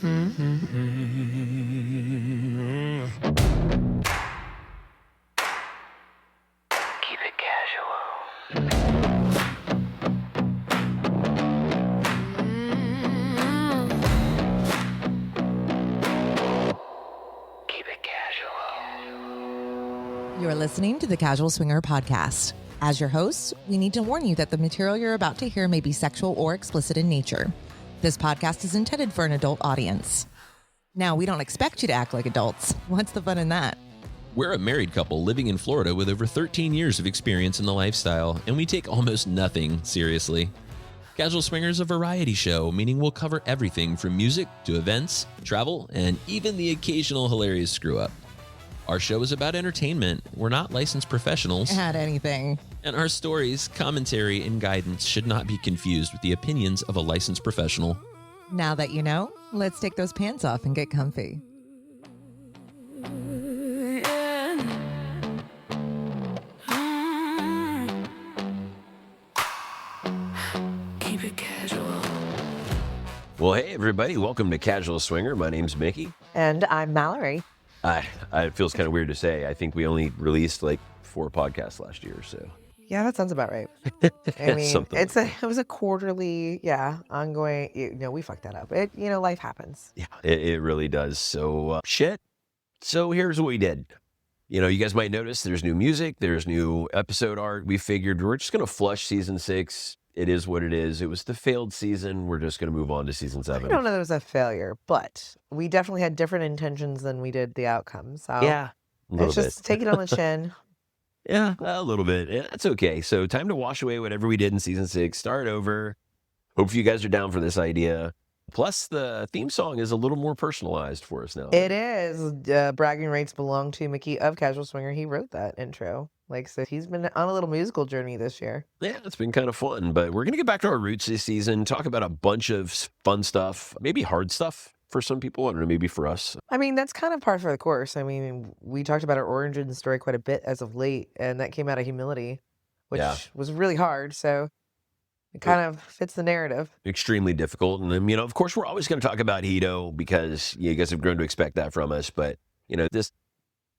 Keep it casual. Keep it casual. You're listening to the Casual Swinger Podcast. As your hosts, we need to warn you that the material you're about to hear may be sexual or explicit in nature. This podcast is intended for an adult audience. Now, we don't expect you to act like adults. What's the fun in that? We're a married couple living in Florida with over 13 years of experience in the lifestyle, and we take almost nothing seriously. Casual Swinger is a variety show, meaning we'll cover everything from music to events, travel, and even the occasional hilarious screw-up. Our show is about entertainment. We're not licensed professionals. At anything. And our stories, commentary, and guidance should not be confused with the opinions of a licensed professional. Now that you know, let's take those pants off and get comfy. Keep it casual. Well, hey, everybody. Welcome to Casual Swinger. My name's Mickey. And I'm Mallory. It feels kind of weird to say. I think we only released like 4 podcasts last year, so. Yeah, that sounds about right. I mean, Something like it was a quarterly, ongoing. We fucked that up. Life happens. Yeah, it really does. So, shit. So here's what we did. You guys might notice there's new music, there's new episode art. We figured we're just going to flush season 6. It is what it is. It was the failed season. We're just going to move on to season 7. I don't know that it was a failure, but we definitely had different intentions than we did the outcome. So Yeah, a little let's bit. just take it on the chin. Yeah, a little bit. Yeah, that's okay. So time to wash away whatever we did in season 6, start over. Hope you guys are down for this idea. Plus, the theme song is a little more personalized for us now. It is. Bragging rights belong to Mickey of Casual Swinger. He wrote that intro. So he's been on a little musical journey this year. Yeah, it's been kind of fun, but we're going to get back to our roots this season, talk about a bunch of fun stuff, maybe hard stuff for some people. I don't know, maybe for us. I mean, that's kind of par for the course. I mean, we talked about our origin story quite a bit as of late, and that came out of humility, which was really hard. So it kind of fits the narrative. Extremely difficult. And then, of course, we're always going to talk about Hito because you guys have grown to expect that from us. But, this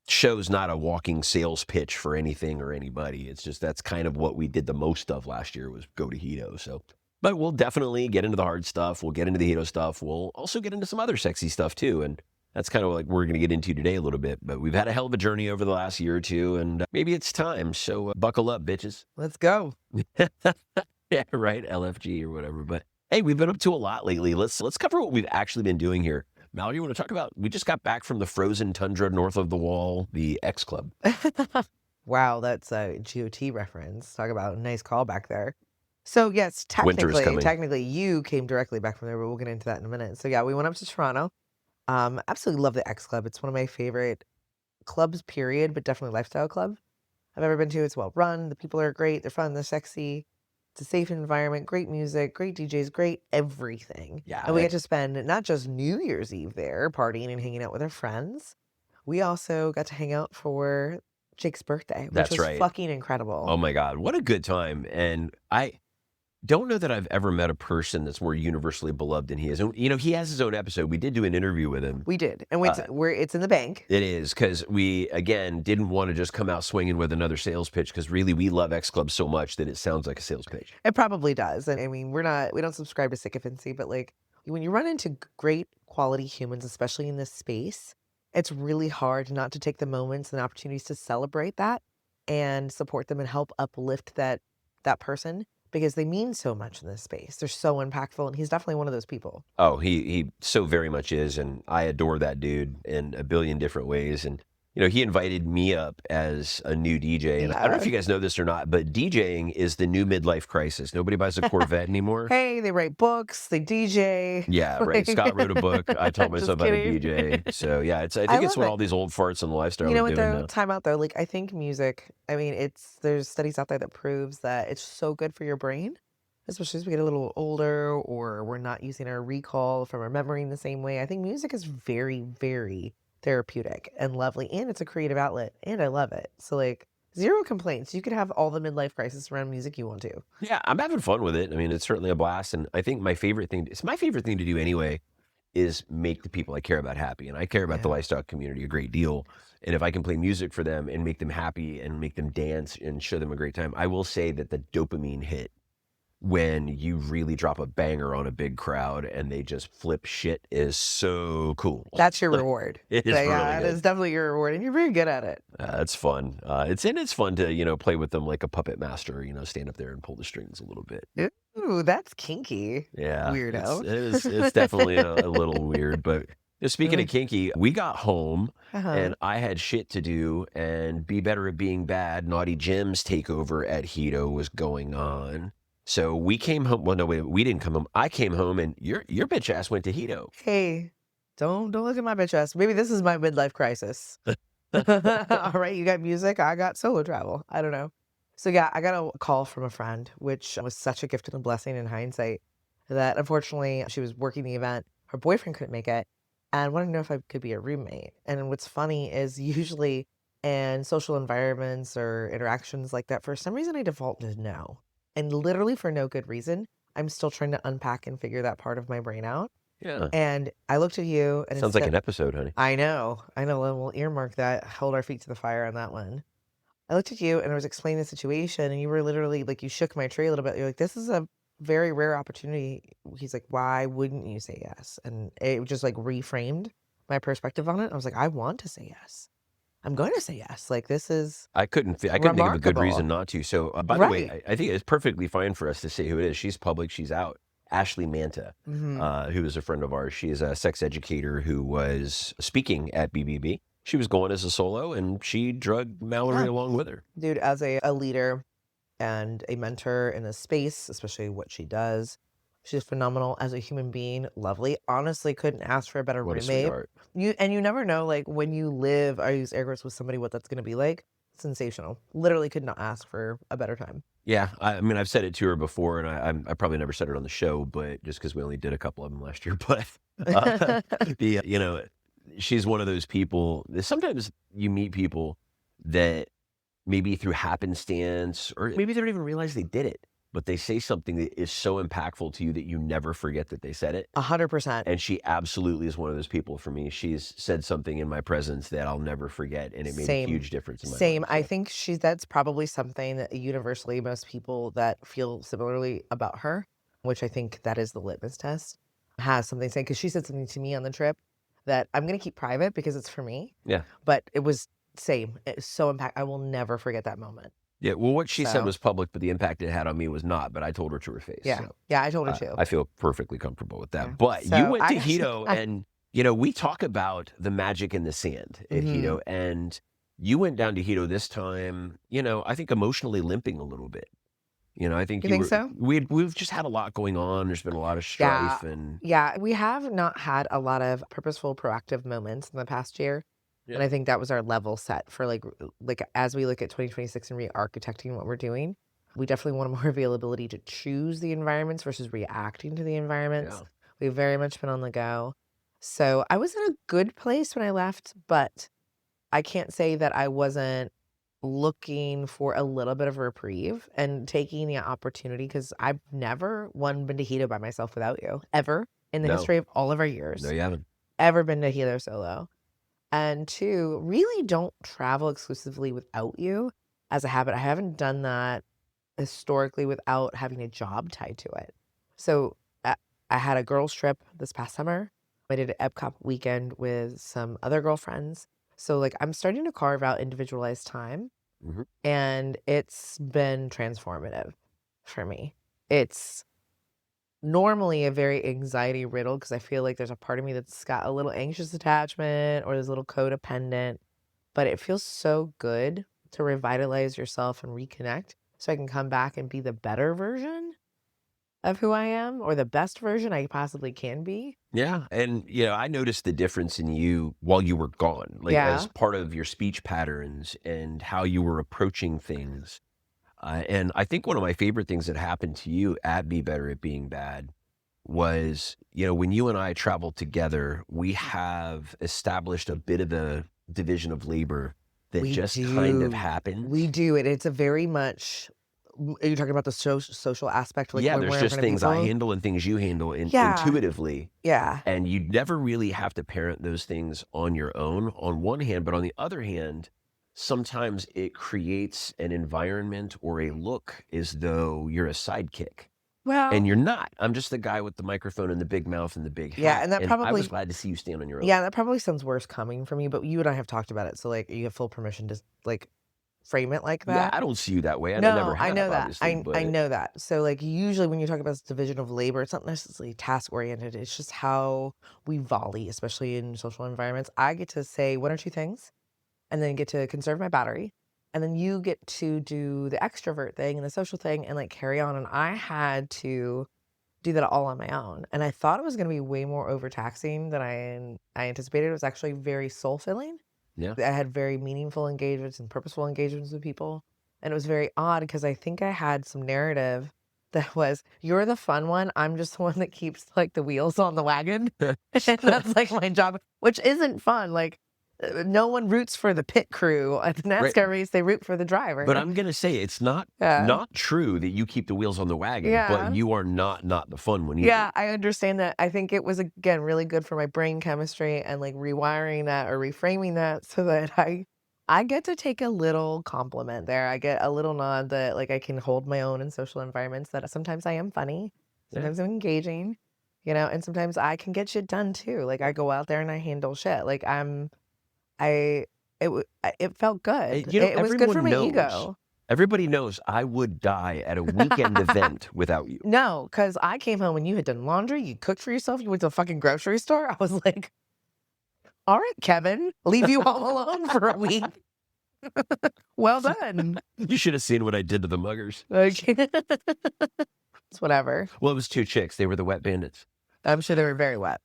show's not a walking sales pitch for anything or anybody. It's just that's kind of what we did the most of last year was go to Hito. So, but we'll definitely get into the hard stuff. We'll get into the Hito stuff. We'll also get into some other sexy stuff too. And that's kind of like we're going to get into today a little bit. But we've had a hell of a journey over the last year or two, and maybe it's time. So buckle up, bitches. Let's go. Yeah, right. LFG or whatever. But hey, we've been up to a lot lately. Let's cover what we've actually been doing here. Mallory, you want to talk about, we just got back from the frozen tundra north of the wall, the X Club. Wow, that's a GOT reference. Talk about a nice callback there. So yes, Winter's coming. technically you came directly back from there, but we'll get into that in a minute. So yeah, we went up to Toronto. Absolutely love the X Club. It's one of my favorite clubs, period, but definitely lifestyle club I've ever been to. It's well run. The people are great. They're fun. They're sexy. It's a safe environment, great music, great DJs, great everything. Yeah, And we get to spend not just New Year's Eve there partying and hanging out with our friends. We also got to hang out for Jake's birthday, which That's was right. fucking incredible. Oh my God, what a good time. And I don't know that I've ever met a person that's more universally beloved than he is. And, he has his own episode. We did do an interview with him. We did. And it's in the bank. It is, because we, again, didn't want to just come out swinging with another sales pitch, because really we love X Club so much that it sounds like a sales pitch. It probably does. And I mean, we don't subscribe to sycophancy, but when you run into great quality humans, especially in this space, it's really hard not to take the moments and opportunities to celebrate that and support them and help uplift that person, because they mean so much in this space. They're so impactful, and he's definitely one of those people. Oh, he so very much is, and I adore that dude in a billion different ways. And he invited me up as a new DJ, and I don't know if you guys know this or not, but DJing is the new midlife crisis. Nobody buys a Corvette anymore. Hey, they write books, they DJ. Yeah, right. Scott wrote a book. I taught myself how to DJ. So yeah, I think it's what all these old farts in the lifestyle You know are what doing though? now. Time out though. I think music. I mean, there's studies out there that proves that it's so good for your brain, especially as we get a little older, or we're not using our recall from remembering the same way. I think music is very, very therapeutic and lovely, and it's a creative outlet, and I love it. So zero complaints. You could have all the midlife crisis around music you want to. Yeah, I'm having fun with it. I mean, it's certainly a blast, and I think it's my favorite thing to do anyway, is make the people I care about happy. And I care about the Yeah. lifestyle community a great deal. And if I can play music for them and make them happy and make them dance and show them a great time, I will say that the dopamine hit when you really drop a banger on a big crowd and they just flip shit is so cool. That's your reward. It is But really yeah, it good. is definitely your reward, and you're very good at it. It's fun. It's fun to, play with them like a puppet master, stand up there and pull the strings a little bit. Ooh, that's kinky. Yeah. Weirdo. It's definitely a little weird, but speaking of kinky, we got home Uh-huh. and I had shit to do, and Be Better at Being Bad, Naughty Jim's takeover at Hito was going on. So we came home. Well, no, wait, we didn't come home. I came home and your bitch ass went to Hito. Hey, don't look at my bitch ass. Maybe this is my midlife crisis. All right, you got music, I got solo travel. I don't know. So yeah, I got a call from a friend, which was such a gift and a blessing in hindsight, that unfortunately she was working the event. Her boyfriend couldn't make it and wanted to know if I could be a roommate. And what's funny is usually in social environments or interactions like that, for some reason I default to no. And literally for no good reason. I'm still trying to unpack and figure that part of my brain out. Yeah. And I looked at you and Sounds like instead- an episode, honey. I know. We'll earmark that, hold our feet to the fire on that one. I looked at you and I was explaining the situation, and you were literally like, you shook my tree a little bit. You're like, this is a very rare opportunity. He's like, why wouldn't you say yes? And it just like reframed my perspective on it. I was like, I want to say yes. I'm going to say yes. Like, this is I couldn't think of a good remarkable. reason not to. So, by the way, Right. I think it's perfectly fine for us to say who it is. She's public. She's out. Ashley Manta, who is a friend of ours. She is a sex educator who was speaking at BBB. She was going as a solo, and she drug Mallory along with her. Dude, as a leader and a mentor in this space, especially what she does, she's phenomenal as a human being. Lovely. Honestly, couldn't ask for a better What a roommate. sweetheart. You never know, like, when you live, I use air quotes, with somebody, what that's going to be like. Sensational. Literally could not ask for a better time. Yeah, I mean, I've said it to her before, and I probably never said it on the show, but just because we only did a couple of them last year. But she's one of those people. Sometimes you meet people that maybe through happenstance, or maybe they don't even realize they did it, but they say something that is so impactful to you that you never forget that they said it. 100%. And she absolutely is one of those people for me. She's said something in my presence that I'll never forget, and it made a huge difference in my Same. life. I think that's probably something that universally most people that feel similarly about her, which I think that is the litmus test, has something to say. Because she said something to me on the trip that I'm going to keep private because it's for me. Yeah. But it was same. It's so impactful. I will never forget that moment. Yeah, well, what she said So- was public, but the impact it had on me was not. But I told her to her face. Yeah. So Yeah, I told her too. I feel perfectly comfortable with that. Yeah. But So you went to I- Hito, and we talk about the magic in the sand at Hito, and you went down to Hito this time. I think emotionally limping a little bit. I think You think so? We've just had a lot going on. There's been a lot of strife, and Yeah, we have not had a lot of purposeful, proactive moments in the past year. Yeah. And I think that was our level set for like as we look at 2026 and re-architecting what we're doing, we definitely want more availability to choose the environments versus reacting to the environments. Yeah. We've very much been on the go. So I was in a good place when I left, but I can't say that I wasn't looking for a little bit of a reprieve and taking the opportunity, because I've never, one, been to Hito by myself without you, ever, in the No. history of all of our years. no, you haven't. Ever been to Hito solo. And two, really don't travel exclusively without you as a habit. I haven't done that historically without having a job tied to it. So I had a girls trip this past summer. I did an Epcot weekend with some other girlfriends. So like I'm starting to carve out individualized time, Mhm. and it's been transformative for me. It's normally a very anxiety riddled, because I feel like there's a part of me that's got a little anxious attachment or there's a little codependent, but it feels so good to revitalize yourself and reconnect so I can come back and be the better version of who I am, or the best version I possibly can be. Yeah, and I noticed the difference in you while you were gone, like as part of your speech patterns and how you were approaching things. And I think one of my favorite things that happened to you at Be Better at Being Bad was, when you and I traveled together, we have established a bit of a division of labor that We just kind of do. happened. We do it. It's a very much Are you talking about the social aspect, like Yeah, when there's we're in just front of things I people? handle and things you handle Yeah, intuitively, yeah. and you never really have to parent those things on your own on one hand, but on the other hand, sometimes it creates an environment or a look as though you're a sidekick. And Well, you're not. I'm just the guy with the microphone and the big mouth and the big yeah, hat. and that And I was probably glad to see you stand on your own. yeah, that probably sounds worse coming from you, but you and I have talked about it, so, like, you have full permission to, like, frame it like Yeah, that. I don't see you that way, and I never No, I have, know that. obviously, I but know that. So, like, usually when you talk about this division of labor, it's not necessarily task-oriented, it's just how we volley, especially in social environments. I get to say 1 or 2 things, and then get to conserve my battery, and then you get to do the extrovert thing and the social thing and, like, carry on, and I had to do that all on my own, and I thought it was gonna be way more overtaxing than I anticipated. It was actually very soul-filling. yeah. I had very meaningful engagements and purposeful engagements with people, and it was very odd because I think I had some narrative that was, "You're the fun one, I'm just the one that keeps, like, the wheels on the wagon," and that's, like, my job, which isn't fun, like, no one roots for the pit crew at the Right. NASCAR race, they root for the But driver. I'm gonna say it's not Yeah. true that you keep the wheels on the wagon, but Yeah. you are not the fun one either. Yeah, I understand that. I think it was, again, really good for my brain chemistry and, like, rewiring that or reframing that so that I get to take a little compliment there. I get a little nod that, like, I can hold my own in social environments, that sometimes I am funny, Yeah. sometimes I'm engaging, and sometimes I can get shit done too. Like, I go out there and I handle shit. Like, it felt Hey, good. It was good for everyone my knows. ego. Everybody knows I would die at a weekend event without you. No, because I came home and you had done laundry, you cooked for yourself, you went to the fucking grocery store. I was like, all right, Kevin, leave you all alone for a week. Well done. You should have seen what I did to the muggers. Like, it's whatever. Well, it was 2 chicks. They were the wet bandits. I'm sure they were very wet.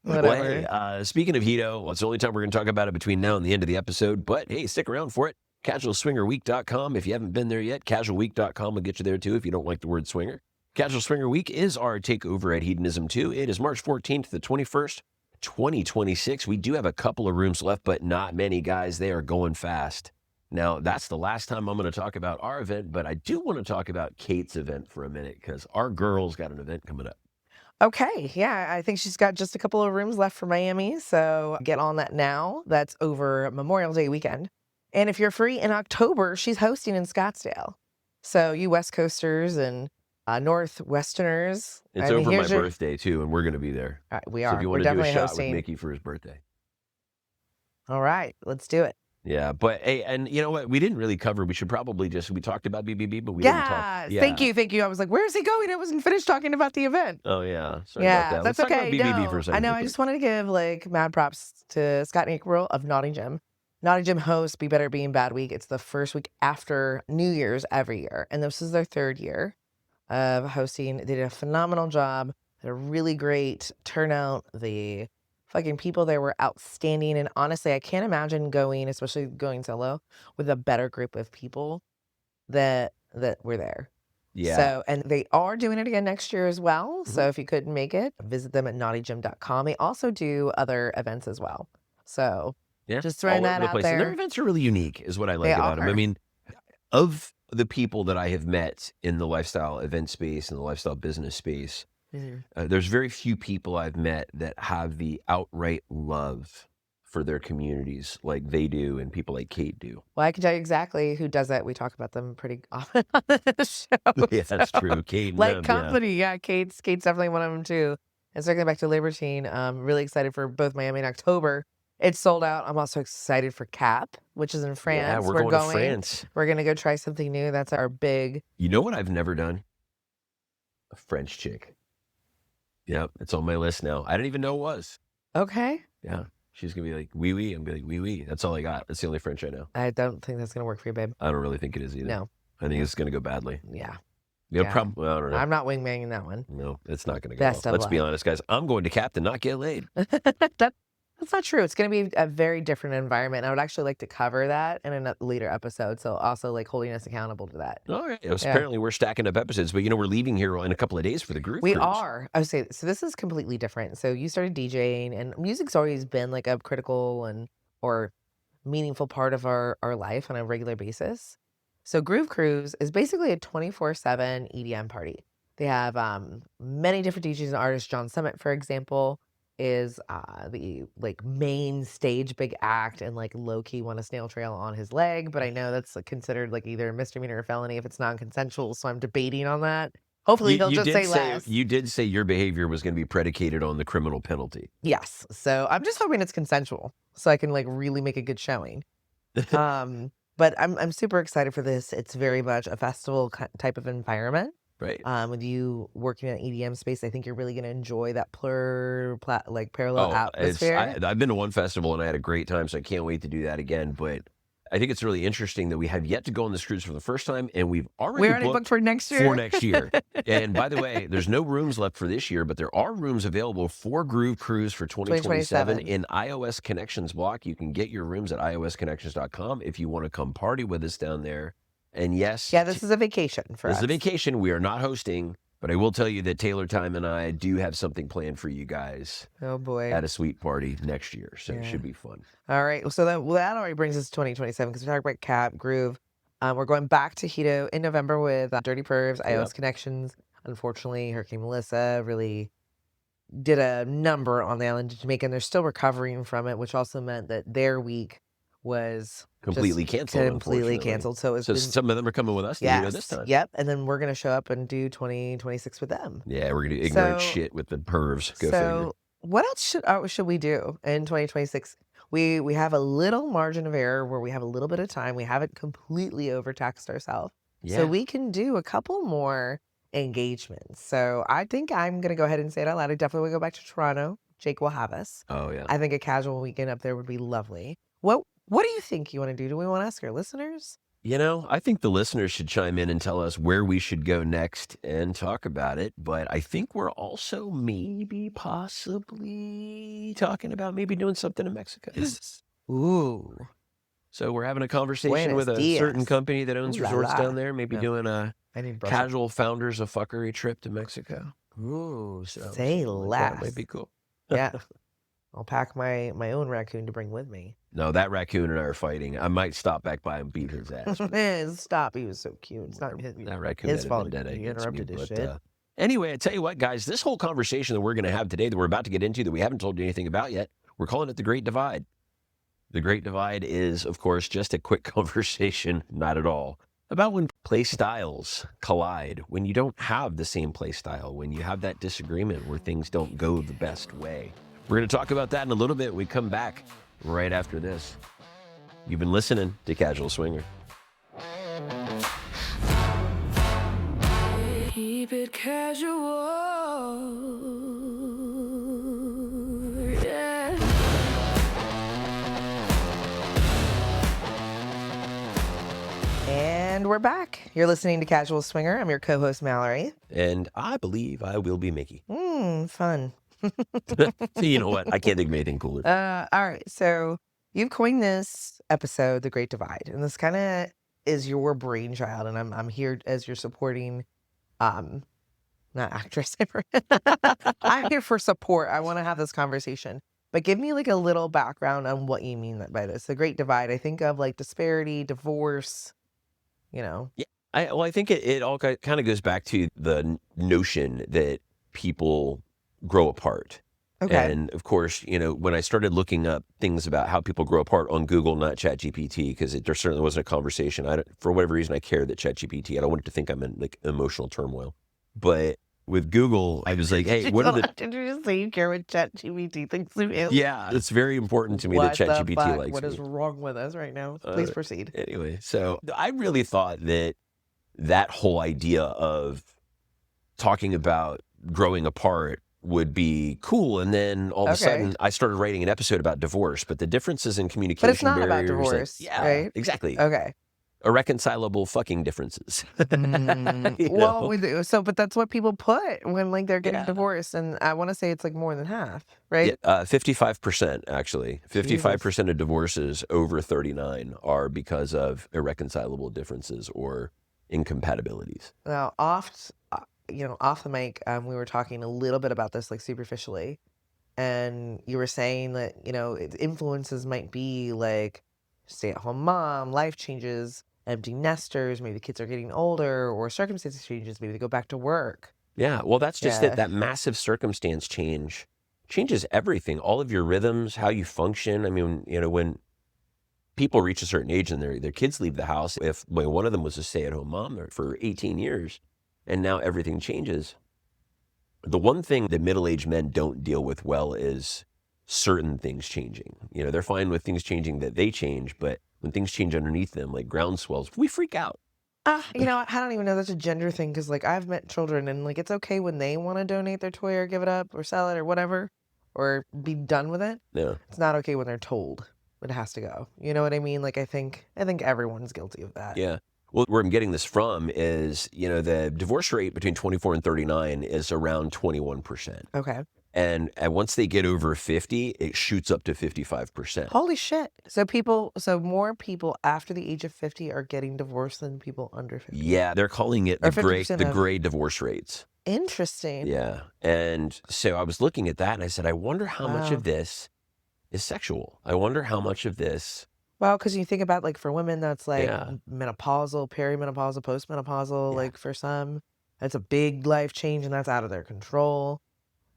Well, Whatever. hey, speaking of Hito, it's the only time we're going to talk about it between now and the end of the episode. But hey, stick around for it. CasualSwingerWeek.com. If you haven't been there yet, CasualWeek.com will get you there too if you don't like the word swinger. Casual Swinger Week is our takeover at Hedonism 2. It is March 14th to the 21st, 2026. We do have a couple of rooms left, but not many, guys. They are going fast. Now, that's the last time I'm going to talk about our event, but I do want to talk about Kate's event for a minute because our girl's got an event coming up. Okay, yeah, I think she's got just a couple of rooms left for Miami, so get on that now. That's over Memorial Day weekend. And if you're free in October, she's hosting in Scottsdale. So you West Coasters and Northwesterners. It's over my birthday, too, and we're going to be there. We So are. if you We're want to do a definitely shot hosting. with Mickey for his birthday. All right, let's do it. Yeah, but hey, and you know what? We didn't really cover. We should probably we talked about BBB, but we didn't talk. Yeah, thank you. I was like, where's he going? I wasn't finished talking about the event. Oh yeah, sorry Yeah, about that. that's Let's talk okay. about BBB No, for a second. I know. real I quick. just wanted to give like mad props to Scott and April of Naughty Gym. Naughty Gym hosts Be Better Being Bad Week. It's the first week after New Year's every year, and this is their 3rd year of hosting. They did a phenomenal job. They had a really great turnout. The fucking people there were outstanding, and honestly, I can't imagine going, especially going solo, with a better group of people that were there. Yeah. So, and they are doing it again next year as well. So if you couldn't make it, visit them at naughtygym.com. They also do other events as well. So Yeah, just throwing all over that the out place. And their there. events are really unique, is what I like They about them. I are. mean, of the people that I have met in the lifestyle event space and the lifestyle business space, there's very few people I've met that have the outright love for their communities like they do and people like Kate do. Well, I can tell you exactly who does that. We talk about them pretty often on the show. Yeah, that's so, true. Kate and Like them, company. Yeah, Kate's definitely one of them too. And circling back to Libertine, I'm really excited for both Miami and October. It's sold out. I'm also excited for CAP, which is in France. Yeah, we're going to France. We're going to go try something new. That's our big. You know what I've never done? A French chick. Yep, it's on my list now. I didn't even know it was. Okay. Yeah. She's going to be like, oui, oui. I'm going to be like, oui, oui. That's all I got. That's the only French I know. I don't think that's going to work for you, babe. I don't really think it is either. No. I think it's going to go badly. Yeah. Yeah, Yeah. probably. I don't know. I'm not wingmanning that one. No, it's not going to go Best well. of Let's be luck. honest, guys. I'm going to Cap to not get laid. That's not true. It's going to be a very different environment. I would actually like to cover that in a later episode. So also like holding us accountable to that. All right. Apparently, we're stacking up episodes, but we're leaving here in a couple of days for the group. We cruise. are. I would say, so this is completely different. So you started DJing, and music's always been like a critical or meaningful part of our life on a regular basis. So Groove Cruise is basically a 24/7 EDM party. They have many different DJs and artists. John Summit, for example, is the like main stage big act, and like low key want a snail trail on his leg. But I know that's like, considered like either a misdemeanor or felony if it's non-consensual. So I'm debating on that. Hopefully he'll just say less. You did say your behavior was going to be predicated on the criminal penalty. Yes. So I'm just hoping it's consensual so I can like really make a good showing. But I'm super excited for this. It's very much a festival type of environment. Right. With you working in an EDM space, I think you're really going to enjoy that parallel atmosphere. I've been to one festival and I had a great time, so I can't wait to do that again. But I think it's really interesting that we have yet to go on this cruise for the first time, and we're already booked for next year. For next year. And by the way, there's no rooms left for this year, but there are rooms available for Groove Cruise for 2027 in iOS Connections block. You can get your rooms at iosconnections.com if you want to come party with us down there. And yes, yeah, this is a vacation for us. This is a vacation. We are not hosting, but I will tell you that Taylor Time and I do have something planned for you guys. Oh boy, at a sweet party next year, so it should be fun. All right, so that already brings us to 2027 because we talked about Cap Groove. We're going back to Hito in November with Dirty Pervs, iOS Connections. Unfortunately, Hurricane Melissa really did a number on the island of Jamaica, and they're still recovering from it, which also meant that their week was completely canceled. So some of them are coming with us to Hito this time. Yep, and then we're going to show up and do 2026 with them. Yeah, we're going to do ignorant shit with the pervs. Go figure. What else should we do in 2026? We have a little margin of error where we have a little bit of time. We haven't completely overtaxed ourselves. Yeah. So we can do a couple more engagements. So I think I'm going to go ahead and say it out loud. I definitely will go back to Toronto. Jake will have us. Oh, yeah. I think a casual weekend up there would be lovely. What do you think you want to do? Do we want to ask our listeners? You know, I think the listeners should chime in and tell us where we should go next and talk about it. But I think we're also possibly talking about maybe doing something in Mexico. Ooh. So we're having a conversation with a certain company that owns resorts down there, maybe doing a casual founders of fuckery trip to Mexico. Ooh, say less. That might be cool. Yeah. I'll pack my own raccoon to bring with me. No, that raccoon and I are fighting. I might stop back by and beat his ass. Stop. He was so cute. It's not that raccoon his fault. He interrupted his shit. Anyway, I tell you what, guys, this whole conversation that we're going to have today that we're about to get into that we haven't told you anything about yet, we're calling it The Great Divide. The Great Divide is, of course, just a quick conversation, not at all, about when play styles collide, when you don't have the same play style, when you have that disagreement where things don't go the best way. We're going to talk about that in a little bit. We come back right after this. You've been listening to Casual Swinger. Keep it casual. Yeah. And we're back. You're listening to Casual Swinger. I'm your co-host, Mallory. And I believe I will be Mickey. Fun. So you know what? I can't think of anything cooler. All right. So you've coined this episode, The Great Divide, and this kind of is your brainchild. And I'm here as your supporting, not actress. I'm here for support. I want to have this conversation, but give me like a little background on what you mean by this. The Great Divide. I think of like disparity, divorce. You know. Yeah. I think it all kind of goes back to the notion that people grow apart. Okay. And of course, you know, when I started looking up things about how people grow apart on Google, not ChatGPT, because there certainly wasn't a conversation. For whatever reason, I care that ChatGPT. I don't want it to think I'm in like emotional turmoil. But with Google, I was like, hey, what are the... Did you just say you care what ChatGPT thinks of you? Yeah, it's very important to me that ChatGPT likes What me. is wrong with us right now? Please proceed. Anyway, so I really thought that whole idea of talking about growing apart would be cool, and then all of a sudden I started writing an episode about divorce, but the differses in communication but it's not barriers about divorce, right? Exactly. Okay. Irreconcilable fucking differences. But that's what people put when like they're getting divorced, and I want to say it's like more than half, right? Yeah, 55% actually. 55% of divorces over 39 are because of irreconcilable differences or incompatibilities. Now, off the mic, we were talking a little bit about this, like superficially, and you were saying that influences might be like stay-at-home mom, life changes, empty nesters, maybe the kids are getting older, or circumstances changes, maybe they go back to work. Yeah, well, that's just Yeah. it. That massive circumstance change changes everything, all of your rhythms, how you function. I mean, when people reach a certain age and their kids leave the house, if one of them was a stay-at-home mom for 18 years, and now everything changes. The one thing that middle-aged men don't deal with well is certain things changing. They're fine with things changing that they change, but when things change underneath them, like ground swells, we freak out. I don't even know that's a gender thing because, like, I've met children and, like, it's okay when they want to donate their toy or give it up or sell it or whatever or be done with it. Yeah. It's not okay when they're told it has to go. You know what I mean? Like, I think everyone's guilty of that. Yeah. Well, where I'm getting this from is, the divorce rate between 24 and 39 is around 21%. Okay. And once they get over 50, it shoots up to 55%. Holy shit. So more people after the age of 50 are getting divorced than people under 50. Yeah, they're calling it Or the 50% gray divorce rates. Interesting. Yeah. And so I was looking at that and I said, I wonder how much Wow. of this is sexual. I wonder how much of this. Well, because you think about, like, for women, that's like Yeah. menopausal, perimenopausal, postmenopausal, Yeah. like for some, that's a big life change and that's out of their control.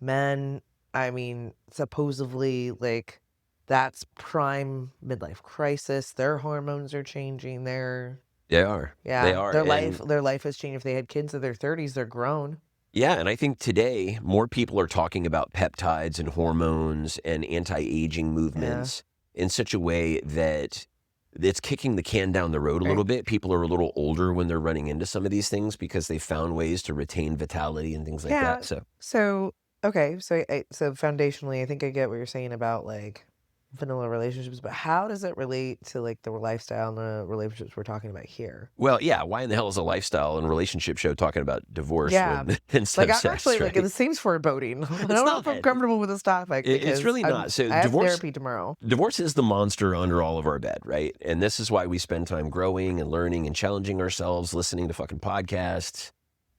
Men, I mean, supposedly, like, that's prime midlife crisis. Their hormones are changing. They are. Yeah, They are. their And life has changed. If they had kids in their 30s, they're grown. yeah, and I think today more people are talking about peptides and hormones and anti-aging movements in such a way that it's kicking the can down the road a little bit. People are a little older when they're running into some of these things because they found ways to retain vitality and things like Yeah. that. So okay, so foundationally, I think I get what you're saying about, like, vanilla relationships, but how does it relate to, like, the lifestyle and the relationships we're talking about here? Well, yeah, why in the hell is a lifestyle and relationship show talking about divorce Yeah. instead Like, of I'm sex, actually, right? like, it seems foreboding. I don't know not. if I'm comfortable with this topic. It's because really not. So I have divorce- therapy tomorrow. Divorce is the monster under all of our bed, right? And this is why we spend time growing and learning and challenging ourselves, listening to fucking podcasts.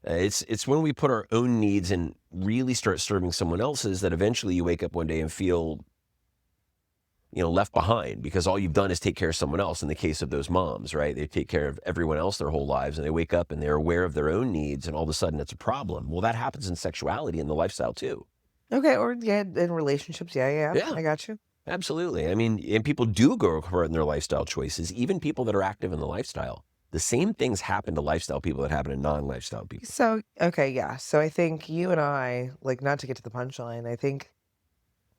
It's when we put our own needs and really start serving someone else's that eventually you wake up one day and feel, left behind because all you've done is take care of someone else. In the case of those moms, right? They take care of everyone else their whole lives and they wake up and they're aware of their own needs and all of a sudden it's a problem. Well, that happens in sexuality and the lifestyle too. Okay, or in relationships, yeah, Yeah. I got you. Absolutely. I mean, and people do go apart in their lifestyle choices, even people that are active in the lifestyle. The same things happen to lifestyle people that happen to non-lifestyle people. So, okay, yeah. So I think you and I, like, not to get to the punchline, I think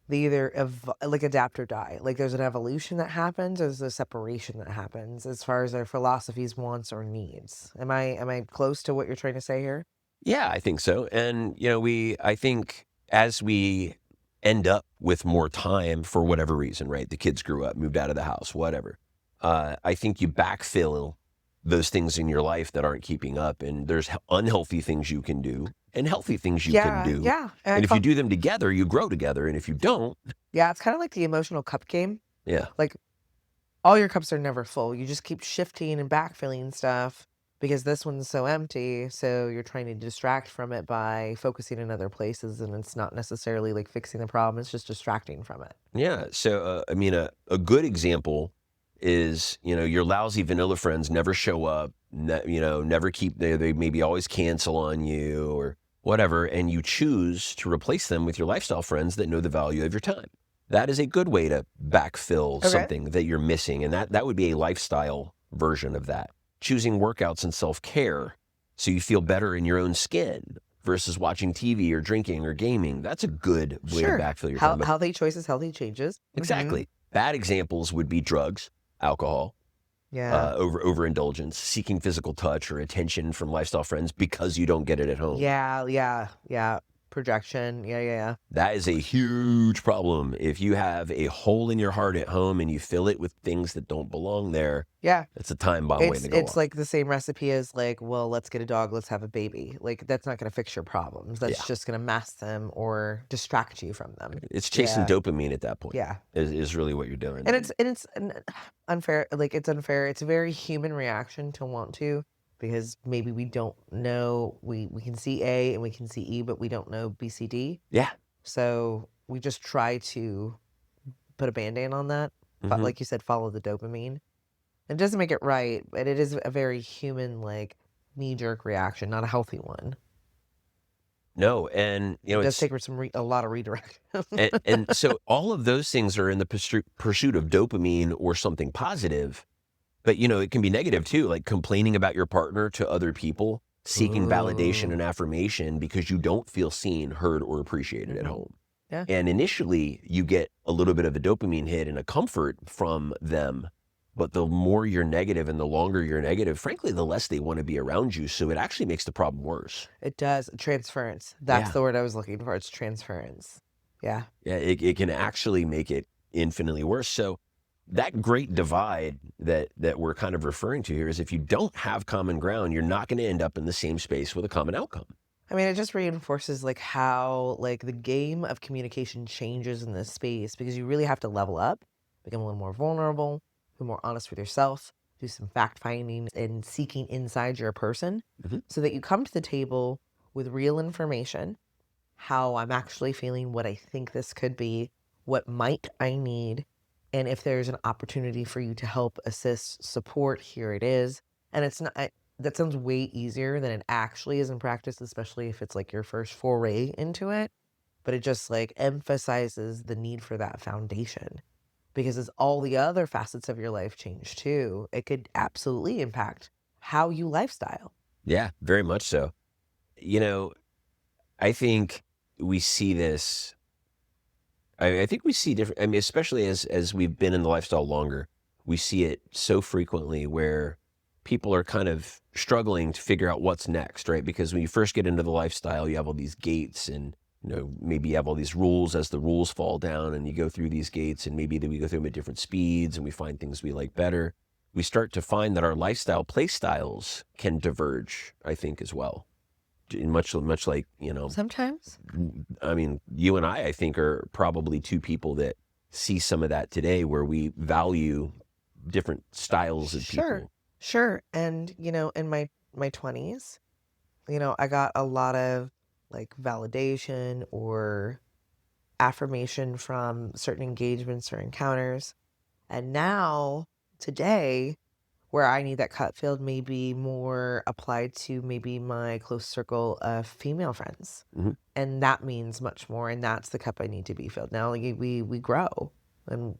they either like adapt or die. Like, there's an evolution that happens, or there's a separation that happens as far as their philosophies, wants, or needs. Am I close to what you're trying to say here? Yeah, I think so. And, I think as we end up with more time for whatever reason, right? The kids grew up, moved out of the house, whatever. I think you backfill those things in your life that aren't keeping up. And there's unhealthy things you can do and healthy things you can do. Yeah. And if you do them together, you grow together. And if you don't, Yeah, it's kind of like the emotional cup game. yeah. Like, all your cups are never full. You just keep shifting and backfilling stuff because this one's so empty. So you're trying to distract from it by focusing in other places. And it's not necessarily like fixing the problem. It's just distracting from it. Yeah. So, a good example is, your lousy vanilla friends never show up, never keep, they maybe always cancel on you or whatever. And you choose to replace them with your lifestyle friends that know the value of your time. That is a good way to backfill something that you're missing. And that would be a lifestyle version of that. Choosing workouts and self-care so you feel better in your own skin versus watching TV or drinking or gaming. That's a good way to backfill your time. Healthy choices, healthy changes. Exactly. Bad examples would be drugs, alcohol, Yeah. overindulgence, seeking physical touch or attention from lifestyle friends because you don't get it at home. Yeah. Projection. Yeah. That is a huge problem. If you have a hole in your heart at home and you fill it with things that don't belong there, Yeah. it's a time bomb way to go It's off. like the same recipe as, like, well, let's get a dog, let's have a baby. Like, that's not going to fix your problems. That's just going to mask them or distract you from them. It's chasing dopamine at that point. Yeah. Is really what you're doing. And it's unfair. Like, it's unfair. It's a very human reaction to want to, because maybe we don't know. We can see A and we can see E, but we don't know B, C, D. Yeah. So we just try to put a Band-Aid on that. But Mhm. like you said, follow the dopamine. It doesn't make it right, but it is a very human, like, knee-jerk reaction, not a healthy one. No, and It does take a lot of redirect. and so all of those things are in the pursuit of dopamine or something positive, but it can be negative too, like complaining about your partner to other people, seeking validation and affirmation because you don't feel seen, heard, or appreciated at home. Yeah. And initially you get a little bit of a dopamine hit and a comfort from them. But the more you're negative and the longer you're negative, frankly, the less they want to be around you. So it actually makes the problem worse. It does. Transference. That's Yeah. the word I was looking for. It's transference. Yeah. Yeah, it can actually make it infinitely worse. So that great divide that we're kind of referring to here is if you don't have common ground, you're not going to end up in the same space with a common outcome. I mean, it just reinforces like how like the game of communication changes in this space because you really have to level up, become a little more vulnerable, be more honest with yourself, do some fact finding and seeking inside your person so that you come to the table with real information, how I'm actually feeling, what I think this could be, what might I need, and if there's an opportunity for you to help, assist, support, here it is. And it's not, that sounds way easier than it actually is in practice, especially if it's like your first foray into it. But it just like emphasizes the need for that foundation. Because as all the other facets of your life change too, it could absolutely impact how you lifestyle. Yeah, very much so. I think we see this. I think we see different. I mean, especially as we've been in the lifestyle longer, we see it so frequently where people are kind of struggling to figure out what's next, right? Because when you first get into the lifestyle, you have all these gates and maybe you have all these rules as the rules fall down and you go through these gates and maybe then we go through them at different speeds and we find things we like better. We start to find that our lifestyle play styles can diverge, I think, as well. Much like, Sometimes. I mean, you and I think, are probably two people that see some of that today where we value different styles of people. Sure. And, in my 20s, I got a lot of like validation or affirmation from certain engagements or encounters. And now, today, where I need that cut filled may be more applied to maybe my close circle of female friends. And that means much more. And that's the cup I need to be filled. Now we grow and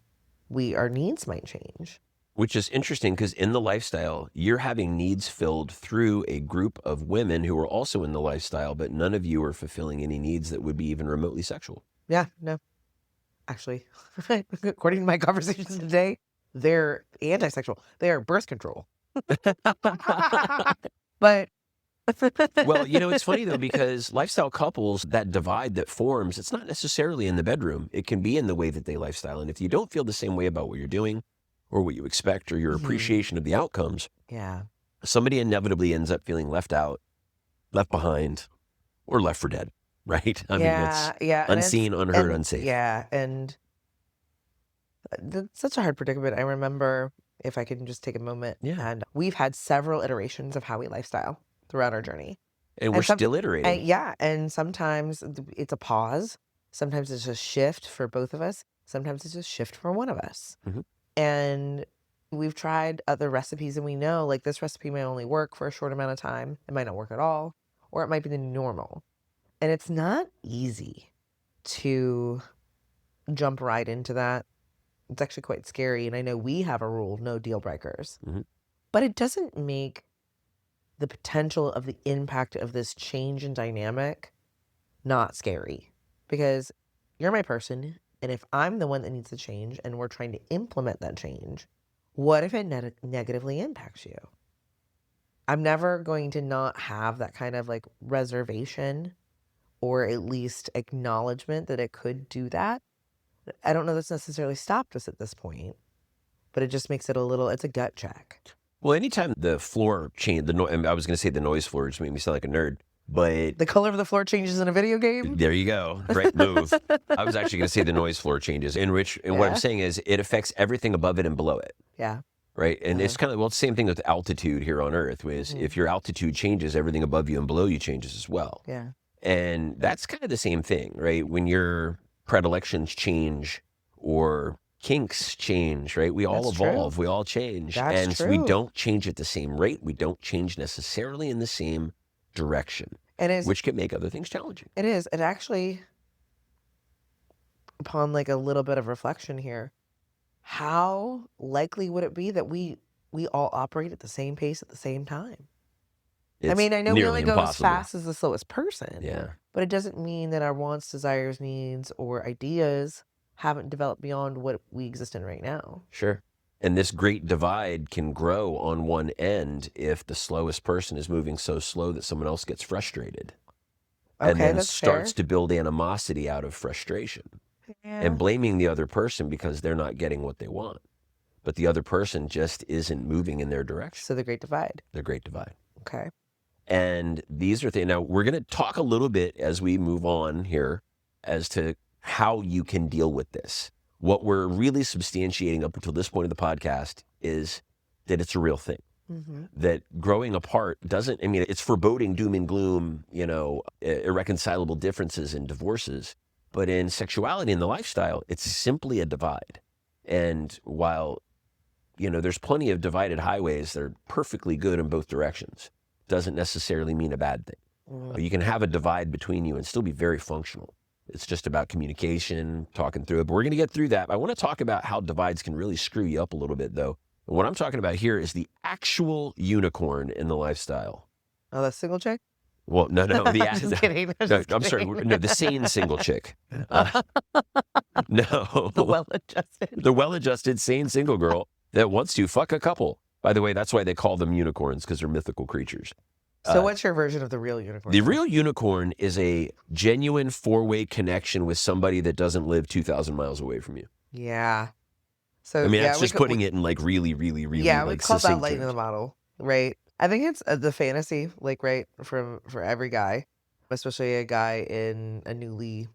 our needs might change. Which is interesting because in the lifestyle, you're having needs filled through a group of women who are also in the lifestyle, but none of you are fulfilling any needs that would be even remotely sexual. Yeah, no. Actually, according to my conversations today, they're anti-sexual. They are birth control. But well, it's funny though, because lifestyle couples, that divide that forms, it's not necessarily in the bedroom. It can be in the way that they lifestyle. And if you don't feel the same way about what you're doing or what you expect or your appreciation of the outcomes, somebody inevitably ends up feeling left out, left behind, or left for dead, right? I mean, it's unseen, unheard, unsafe. Yeah, and that's such a hard predicament. I remember, if I can just take a moment, and we've had several iterations of how we lifestyle throughout our journey. And we're still iterating. And sometimes it's a pause. Sometimes it's a shift for both of us. Sometimes it's a shift for one of us. And we've tried other recipes and we know like this recipe might only work for a short amount of time. It might not work at all, or it might be the new normal. And it's not easy to jump right into that. It's actually quite scary. And I know we have a rule, no deal breakers, but it doesn't make the potential of the impact of this change in dynamic not scary, because you're my person. And if I'm the one that needs to change and we're trying to implement that change, what if it negatively impacts you? I'm never going to not have that kind of like reservation or at least acknowledgement that it could do that. I don't know that's necessarily stopped us at this point, but it just makes it it's a gut check. Well, anytime the floor changed, I was going to say the noise floor just made me sound like a nerd. But the color of the floor changes in a video game? There you go. Great move. I was actually going to say the noise floor changes. And what I'm saying is it affects everything above it and below it. Yeah. Right. And it's kind of, it's the same thing with altitude here on Earth, is if your altitude changes, everything above you and below you changes as well. Yeah. And that's kind of the same thing, right? When your predilections change or kinks change, right? We all That's true. evolve. We all change. That's and so we true. don't change at the same rate. We don't change necessarily in the same direction, And which can make other things challenging. it is. And actually, upon like a little bit of reflection here, how likely would it be that we all operate at the same pace at the same time? I It's mean, I know we nearly only go as impossible. fast as the slowest person, Yeah. but it doesn't mean that our wants, desires, needs, or ideas haven't developed beyond what we exist in right now. Sure. And this great divide can grow on one end if the slowest person is moving so slow that someone else gets frustrated. And Okay, then that's starts fair. to build animosity out of frustration Yeah. and blaming the other person because they're not getting what they want. But the other person just isn't moving in their direction. So the Great Divide. The great divide. Okay. And these are things. Now, we're going to talk a little bit as we move on here as to how you can deal with this. What we're really substantiating up until this point of the podcast is that it's a real thing. Mm-hmm. That growing apart doesn't, I mean, it's foreboding doom and gloom, irreconcilable differences and divorces. But in sexuality and the lifestyle, it's simply a divide. And while, there's plenty of divided highways that are perfectly good in both directions, doesn't necessarily mean a bad thing. Mm. You can have a divide between you and still be very functional. It's just about communication, talking through it. But we're going to get through that. I want to talk about how divides can really screw you up a little bit, though. And what I'm talking about here is the actual unicorn in the lifestyle. Oh, that single chick? Well, no. I'm just kidding. I'm sorry. No, the sane single chick. No. The well-adjusted. The well-adjusted, sane single girl that wants to fuck a couple. By the way, that's why they call them unicorns, because they're mythical creatures. So what's your version of the real unicorn? The real unicorn is a genuine four-way connection with somebody that doesn't live 2,000 miles away from you. Yeah. So I mean, yeah, that's just putting it in like really, really, really yeah, we like call that succinct lightning in the terms. bottle, right? I think it's the fantasy, like, right, for every guy, especially a guy in a newly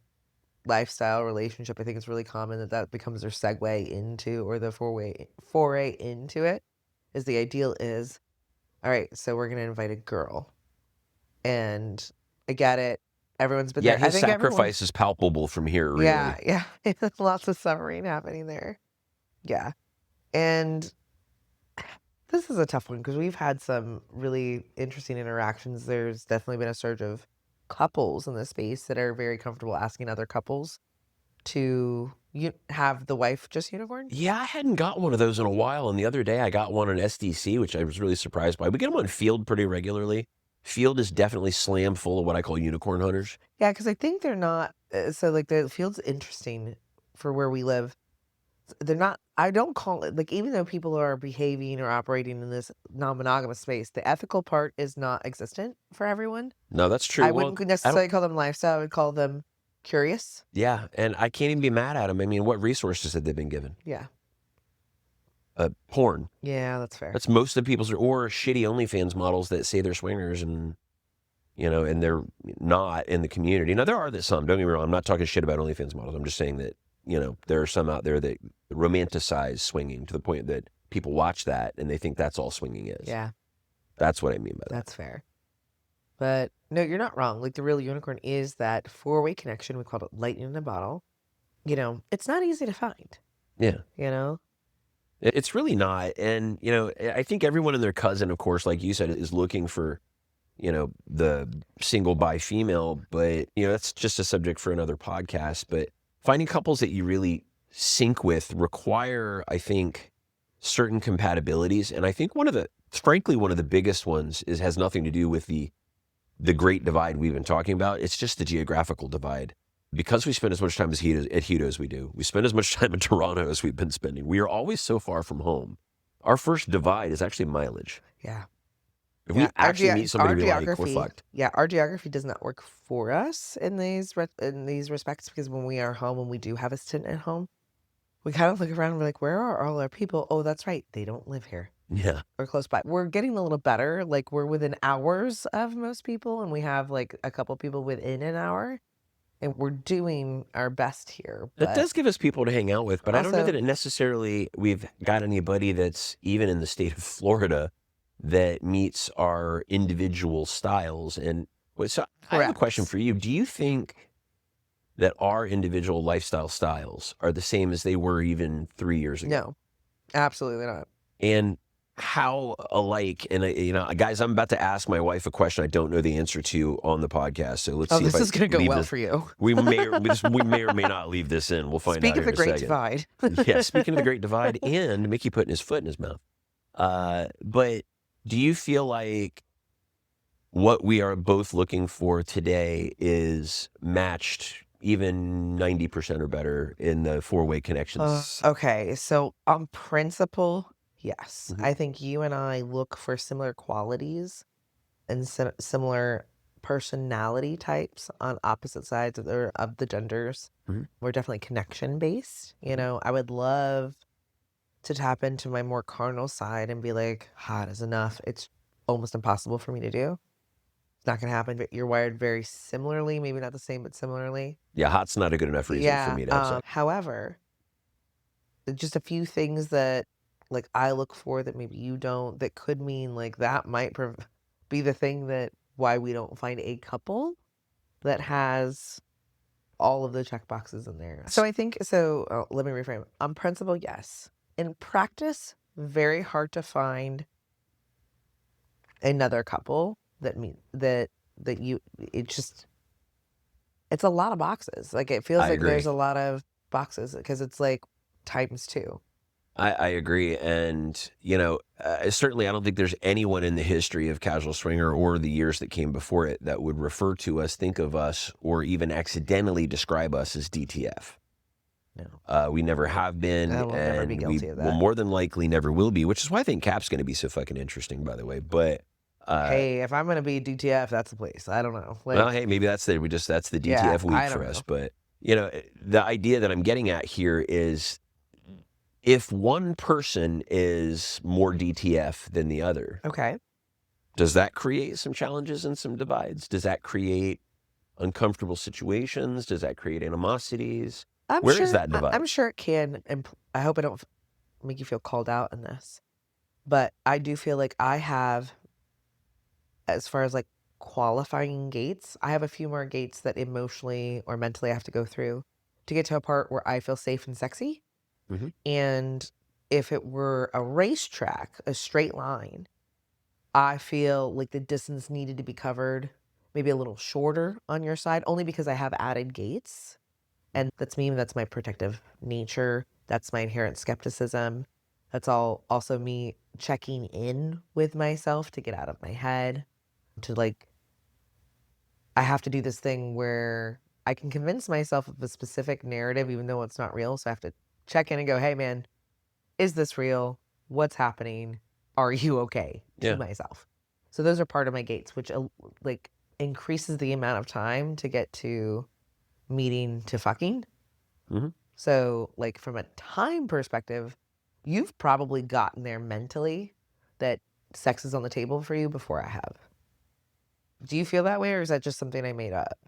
lifestyle relationship. I think it's really common that becomes their segue into, or the foray into it. Is the ideal is, all right, so we're gonna invite a girl, and I get it. Everyone's been Yeah, there. I his think sacrifice is palpable from here, really. Yeah. Lots of suffering happening there. Yeah. And this is a tough one because we've had some really interesting interactions. There's definitely been a surge of couples in this space that are very comfortable asking other couples to have the wife just unicorn. Yeah, I hadn't got one of those in a while, and the other day I got one on SDC, which I was really surprised by. We get them on Field pretty regularly. Field is definitely slammed full of what I call unicorn hunters. Yeah, because I think they're not. So, like, the field's interesting for where we live. They're not, I don't call it, like, even though people are behaving or operating in this non-monogamous space, the ethical part is not existent for everyone. No, that's true. I Well, wouldn't necessarily call them lifestyle. I would call them curious. yeah, and I can't even be mad at them. I mean, what resources have they been given? Yeah. Porn. Yeah, that's fair. That's most of the people's, or shitty OnlyFans models that say they're swingers and, and they're not in the community. Now, there are some, don't get me wrong. I'm not talking shit about OnlyFans models. I'm just saying that, there are some out there that romanticize swinging to the point that people watch that and they think that's all swinging is. Yeah, That's what I mean by that. that's fair. But no, you're not wrong. Like, the real unicorn is that four-way connection. We call it lightning in a bottle. It's not easy to find. Yeah. It's really not. And, I think everyone and their cousin, of course, like you said, is looking for, the single bi female. But, that's just a subject for another podcast. But finding couples that you really sync with require, I think, certain compatibilities. And I think frankly, one of the biggest ones has nothing to do with the great divide we've been talking about. It's just the geographical divide. Because we spend as much time at Hito as we do, we spend as much time in Toronto as we've been spending. We are always so far from home. Our first divide is actually mileage. Yeah. If we actually meet somebody we like, we're fucked. Yeah, our geography does not work for us in these respects, because when we are home and we do have a stint at home, we kind of look around and we're like, where are all our people? Oh, that's right. They don't live here. Yeah. Or close by. We're getting a little better. Like, we're within hours of most people, and we have like a couple people within an hour. And we're doing our best here. That does give us people to hang out with, but I don't know Also- that we've got anybody that's even in the state of Florida that meets our individual styles. And so I have a Correct. question for you. Do you think, that our individual lifestyle styles are the same as they were even 3 years ago. No, absolutely not. And how alike, and guys, I'm about to ask my wife a question I don't know the answer to on the podcast. So let's see if This is going to go leave well this. for you. We may or may not leave this in. We'll find Speak out of here the in a Great second. Divide. Yeah, speaking of the Great Divide, and Mickey putting his foot in his mouth. But do you feel like what we are both looking for today is matched even 90% or better in the four-way connections? Okay, so on principle, yes. Mhm. I think you and I look for similar qualities and similar personality types on opposite sides of the genders. Mhm. We're definitely connection based. I would love to tap into my more carnal side and be like, hot is enough. It's almost impossible for me to do. It's not going to happen, but you're wired very similarly, maybe not the same, but similarly. Yeah, hot's not a good enough reason for me to upset. However, just a few things that like I look for that maybe you don't, that could mean like that might be the thing that why we don't find a couple that has all of the check boxes in there. So I think let me reframe. On principle, yes. In practice, very hard to find another couple that it's a lot of boxes. Like it feels I like agree. there's a lot of boxes because it's like times 2. I agree. And, certainly I don't think there's anyone in the history of Casual Swinger or the years that came before it that would refer to us, think of us, or even accidentally describe us as DTF. No. We never have been, I will never be and guilty we of will that. more than likely never will be, which is why I think Cap's going to be so fucking interesting, by the way. But hey, if I'm gonna be DTF, that's the place. I don't know. well, hey, maybe that's the DTF Yeah, week I for don't us. know. But the idea that I'm getting at here is, if one person is more DTF than the other, Okay. does that create some challenges and some divides? Does that create uncomfortable situations? Does that create animosities? Where is that divide? I'm sure it can. I hope I don't make you feel called out in this, but I do feel like I have, as far as like qualifying gates, I have a few more gates that emotionally or mentally I have to go through to get to a part where I feel safe and sexy. Mm-hmm. And if it were a racetrack, a straight line, I feel like the distance needed to be covered maybe a little shorter on your side, only because I have added gates. And that's me. That's my protective nature. That's my inherent skepticism. That's all also me checking in with myself to get out of my head. I have to do this thing where I can convince myself of a specific narrative, even though it's not real. So I have to check in and go, hey, man, is this real? What's happening? Are you okay? To myself. So those are part of my gates, which increases the amount of time to get to meeting to fucking. Mm-hmm. So from a time perspective, you've probably gotten there mentally that sex is on the table for you before I have. Do you feel that way, or is that just something I made up?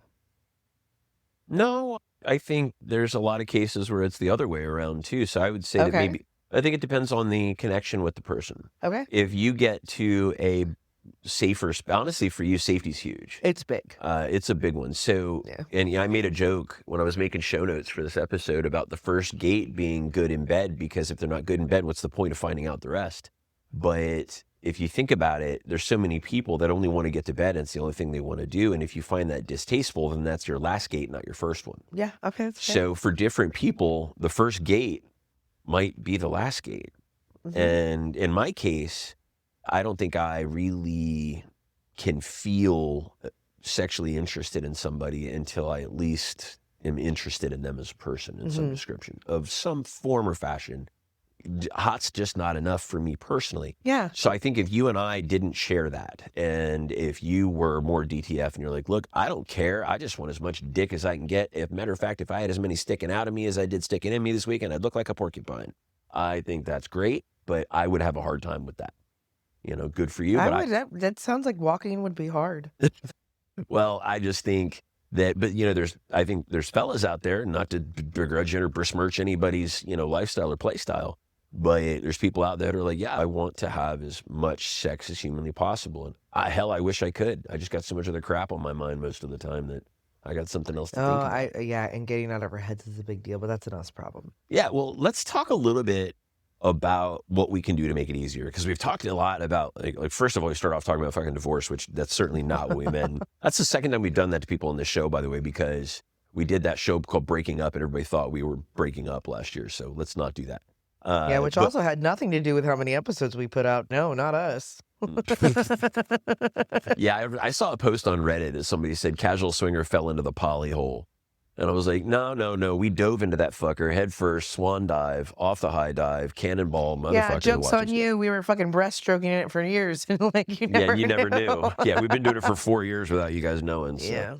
No, I think there's a lot of cases where it's the other way around too. So I would say that maybe, I think it depends on the connection with the person. Okay. If you get to a safer, honestly, for you, safety's huge. It's big. It's a big one. So, and I made a joke when I was making show notes for this episode about the first gate being good in bed, because if they're not good in bed, what's the point of finding out the rest? But if you think about it, there's so many people that only want to get to bed, and it's the only thing they want to do. And if you find that distasteful, then that's your last gate, not your first one. Yeah. Okay. That's fair. So for different people, the first gate might be the last gate. Mm-hmm. And in my case, I don't think I really can feel sexually interested in somebody until I at least am interested in them as a person in some description of some form or fashion. Hot's just not enough for me personally. Yeah. So I think if you and I didn't share that, and if you were more DTF and you're like, look, I don't care, I just want as much dick as I can get. If matter of fact, if I had as many sticking out of me as I did sticking in me this weekend, I'd look like a porcupine. I think that's great, but I would have a hard time with that. Good for you. That sounds like walking would be hard. Well, I just think that, but I think there's fellas out there, not to begrudge or besmirch anybody's, lifestyle or play style, but there's people out there that are like, yeah, I want to have as much sex as humanly possible. And I wish I could. I just got so much other crap on my mind most of the time that I got something else to Oh, think about. yeah, and getting out of our heads is a big deal, but that's an us problem. Yeah, well, let's talk a little bit about what we can do to make it easier, because we've talked a lot about like first of all, we start off talking about fucking divorce, which that's certainly not what we meant. That's the second time we've done that to people on this show, by the way, because we did that show called Breaking Up, and everybody thought we were breaking up last year. So let's not do that. Yeah, which But also had nothing to do with how many episodes we put out. No, not us. yeah, I saw a post on Reddit that somebody said casual swinger fell into the poly hole. And I was like, no. We dove into that fucker head first, swan dive, off the high dive, cannonball, motherfucker. Yeah, joke's on watching you. We were fucking breaststroking it for years. Like, you never you never knew. knew. Yeah, we've been doing it for 4 years without you guys knowing. So. Yeah.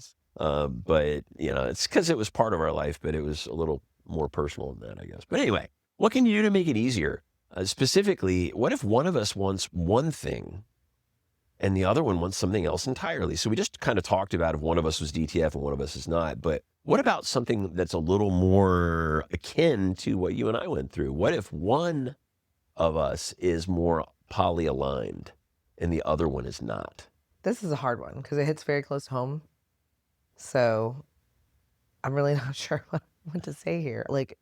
But, it's because it was part of our life, but it was a little more personal than that, I guess. But anyway, what can you do to make it easier? Specifically, what if one of us wants one thing and the other one wants something else entirely? So we just kind of talked about if one of us was DTF and one of us is not. But what about something that's a little more akin to what you and I went through? What if one of us is more poly aligned and the other one is not? This is a hard one because it hits very close to home. So I'm really not sure what to say here. Like,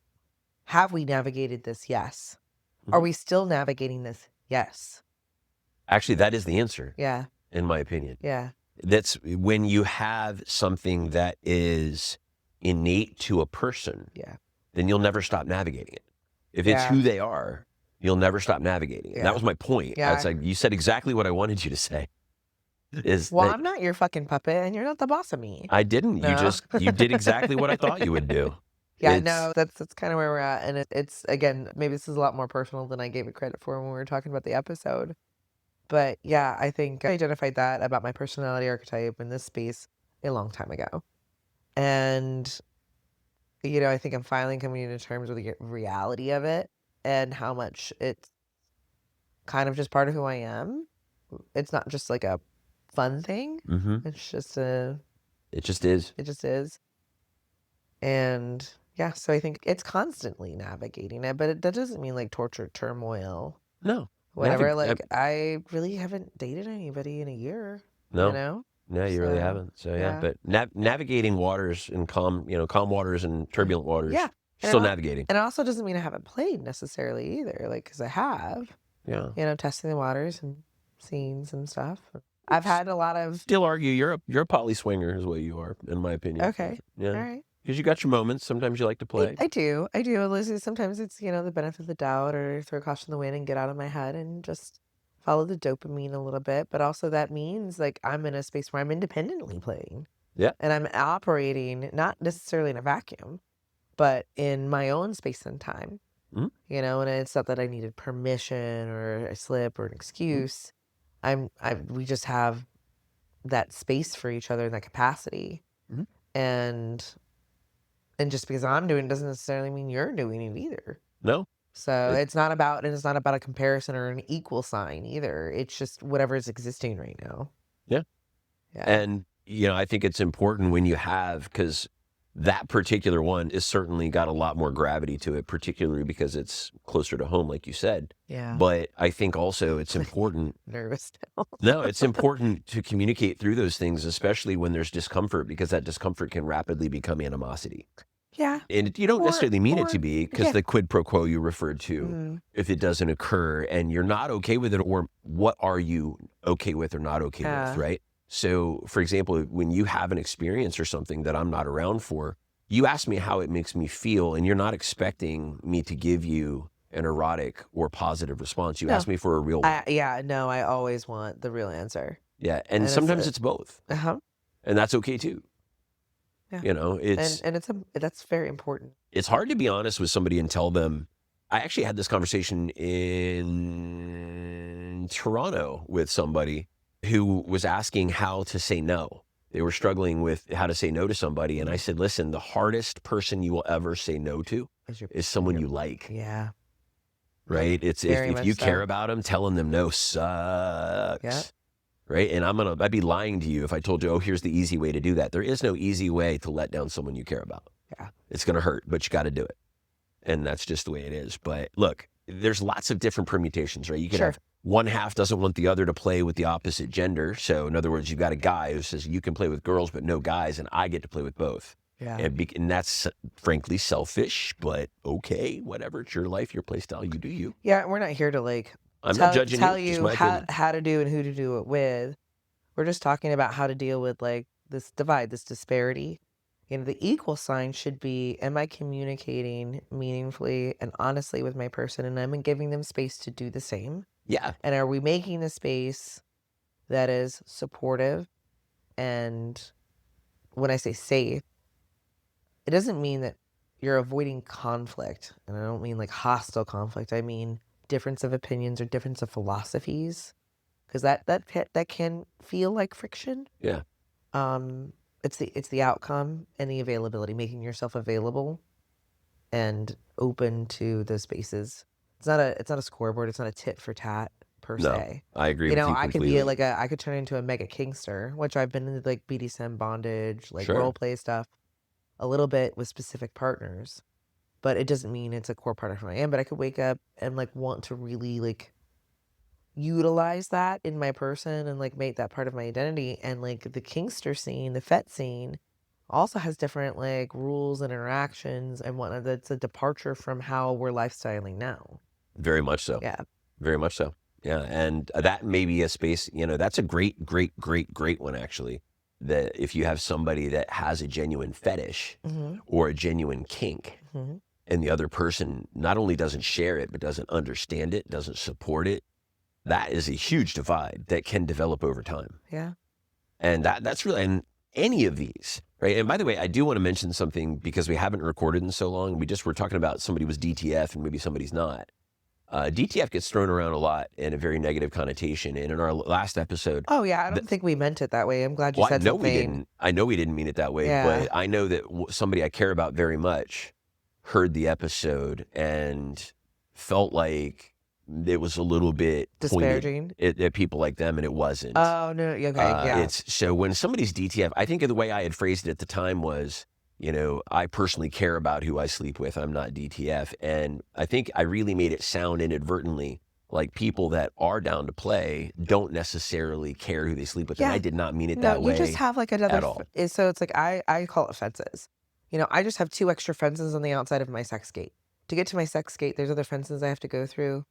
have we navigated this? Yes. Are we still navigating this? Yes. Actually, that is the answer. Yeah. In my opinion. Yeah. That's when you have something that is innate to a person. Yeah. Then you'll never stop navigating it. If it's who they are, you'll never stop navigating it. Yeah. That was my point. Yeah. It's like you said exactly what I wanted you to say. I'm not your fucking puppet, and you're not the boss of me. I didn't. No. You did exactly what I thought you would do. Yeah, no, that's kind of where we're at. And it's, again, maybe this is a lot more personal than I gave it credit for when we were talking about the episode. But yeah, I think I identified that about my personality archetype in this space a long time ago. And, I think I'm finally coming to terms with the reality of it and how much it's kind of just part of who I am. It's not just like a fun thing. Mm-hmm. It's just It just is. It just is. And yeah, so I think it's constantly navigating it, but that doesn't mean like torture, turmoil, No. whatever. I really haven't dated anybody in a year. No. No, you really haven't. So yeah. But navigating waters in calm waters and turbulent waters. Yeah. Still navigating. And it also doesn't mean I haven't played necessarily either, like, because I have. Yeah. Testing the waters and seeing some stuff. I've had a lot of. Still argue you're a poly swinger is what you are, in my opinion. Okay. Yeah. All right. Because you got your moments. Sometimes you like to play. I do. Listen, sometimes it's, the benefit of the doubt or throw caution to the wind and get out of my head and just follow the dopamine a little bit. But also that means like I'm in a space where I'm independently playing. Yeah. And I'm operating not necessarily in a vacuum, but in my own space and time. Mm-hmm. And it's not that I needed permission or a slip or an excuse. We just have that space for each other in that capacity. Mm-hmm. And just because I'm doing it doesn't necessarily mean you're doing it either. No. So it's not about a comparison or an equal sign either. It's just whatever is existing right now. Yeah. Yeah. And, I think it's important when you have, because that particular one is certainly got a lot more gravity to it, particularly because it's closer to home, like you said. Yeah. But I think also it's important. Nervous now. No, it's important to communicate through those things, especially when there's discomfort, because that discomfort can rapidly become animosity. Yeah. And you don't necessarily mean it to be, because the quid pro quo you referred to, if it doesn't occur and you're not okay with it, or what are you okay with or not okay with, right? So, for example, when you have an experience or something that I'm not around for, you ask me how it makes me feel, and you're not expecting me to give you an erotic or positive response. You ask me for a real one. I always want the real answer. Yeah, and sometimes it's both. Uh-huh. And that's okay too. Yeah. It's that's very important. It's hard to be honest with somebody and tell them. I actually had this conversation in Toronto with somebody who was asking how to say no. They were struggling with how to say no to somebody. And I said, listen, the hardest person you will ever say no to is someone you like. Yeah. Right? It's if you care about them, telling them no sucks. Yeah. Right? And I'd be lying to you if I told you, oh, here's the easy way to do that. There is no easy way to let down someone you care about. Yeah. It's going to hurt, but you got to do it. And that's just the way it is. But look, there's lots of different permutations, right? You could have one half doesn't want the other to play with the opposite gender. So in other words, you've got a guy who says you can play with girls but no guys, and I get to play with both. Yeah. And that's frankly selfish, but okay, whatever. It's your life, your play style. You do you. Yeah, we're not here to like I'm not judging tell you. Just you my opinion. how to do and who to do it with. We're just talking about how to deal with like this divide, this disparity. You know, the equal sign should be, am I communicating meaningfully and honestly with my person, and I'm giving them space to do the same? Yeah. And are we making a space that is supportive? And when I say safe, it doesn't mean that you're avoiding conflict. And I don't mean like hostile conflict. I mean difference of opinions or difference of philosophies. Because that can feel like friction. Yeah. It's the outcome and the availability, making yourself available and open to those spaces. It's not a scoreboard. It's not a tit for tat per se. I agree You with know, you I could completely. be I could turn into a mega kinkster, which I've been into like BDSM bondage, like Sure. role play stuff, a little bit with specific partners. But it doesn't mean it's a core part of who I am. But I could wake up and like want to really like utilize that in my person and like make that part of my identity. And like the kinkster scene, the fet scene also has different like rules and interactions and whatnot. That's a departure from how we're lifestyling now. Very much so. Yeah. Very much so. Yeah. And that may be a space, that's a great one, actually. That if you have somebody that has a genuine fetish Mm-hmm. or a genuine kink, Mm-hmm. and the other person not only doesn't share it, but doesn't understand it, doesn't support it, that is a huge divide that can develop over time. Yeah. And that's really, and any of these, right? And by the way, I do want to mention something because we haven't recorded in so long. We just were talking about somebody was DTF and maybe somebody's not. DTF gets thrown around a lot in a very negative connotation. And in our last episode, Oh yeah, I don't think we meant it that way. I'm glad you well, said I know something. we didn't. I know we didn't mean it that way, Yeah. but I know that somebody I care about very much heard the episode and felt like it was a little bit Disparaging? pointed at people like them, and it wasn't. Oh no, okay, yeah. It's so when somebody's DTF, I think the way I had phrased it at the time was, I personally care about who I sleep with. I'm not DTF. And I think I really made it sound inadvertently like people that are down to play don't necessarily care who they sleep with. And Yeah. I did not mean it No, that way. you just have like another at all. So it's like I call it fences. I just have 2 extra fences on the outside of my sex gate. To get to my sex gate, there's other fences I have to go through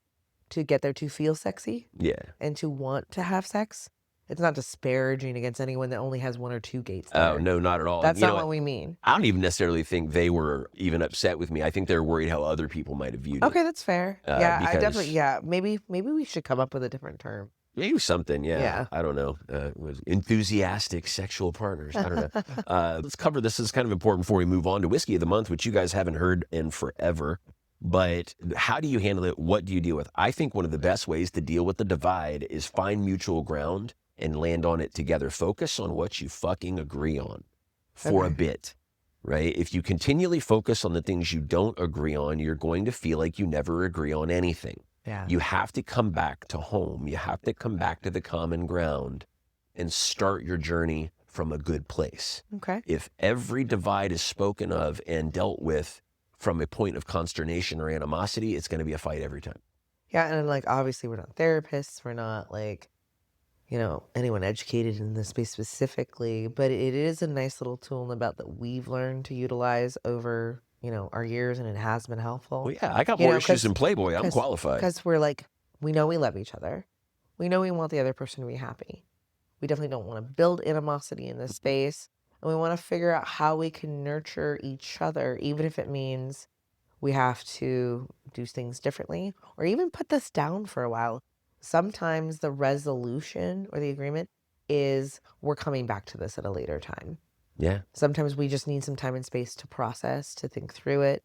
to get there to feel sexy Yeah. and to want to have sex. It's not disparaging against anyone that only has 1 or 2 gates there. Oh, no, not at all. That's You not know what we mean. I don't even necessarily think they were even upset with me. I think they're worried how other people might have viewed Okay, it. that's fair. Yeah, I because- definitely, maybe we should come up with a different term. Maybe something, yeah. Yeah. I don't know. Was enthusiastic sexual partners. I don't know. Let's cover this. This is kind of important before we move on to Whiskey of the Month, which you guys haven't heard in forever. But how do you handle it? What do you deal with? I think one of the best ways to deal with the divide is find mutual ground and land on it together. Focus on what you fucking agree on for a Okay. bit, right? If you continually focus on the things you don't agree on, you're going to feel like you never agree on anything. Yeah. You have to come back to home. You have to come back to the common ground and start your journey from a good place. Okay. If every divide is spoken of and dealt with from a point of consternation or animosity, it's going to be a fight every time. Yeah, and like obviously we're not therapists, we're not like, anyone educated in this space specifically, but it is a nice little tool in the belt that we've learned to utilize over, our years, and it has been helpful. Well, yeah, I got You more know, issues 'cause- than Playboy. I'm qualified. Because we're like, we know we love each other. We know we want the other person to be happy. We definitely don't want to build animosity in this space. And we want to figure out how we can nurture each other, even if it means we have to do things differently or even put this down for a while. Sometimes the resolution or the agreement is we're coming back to this at a later time. Yeah. Sometimes we just need some time and space to process, to think through it,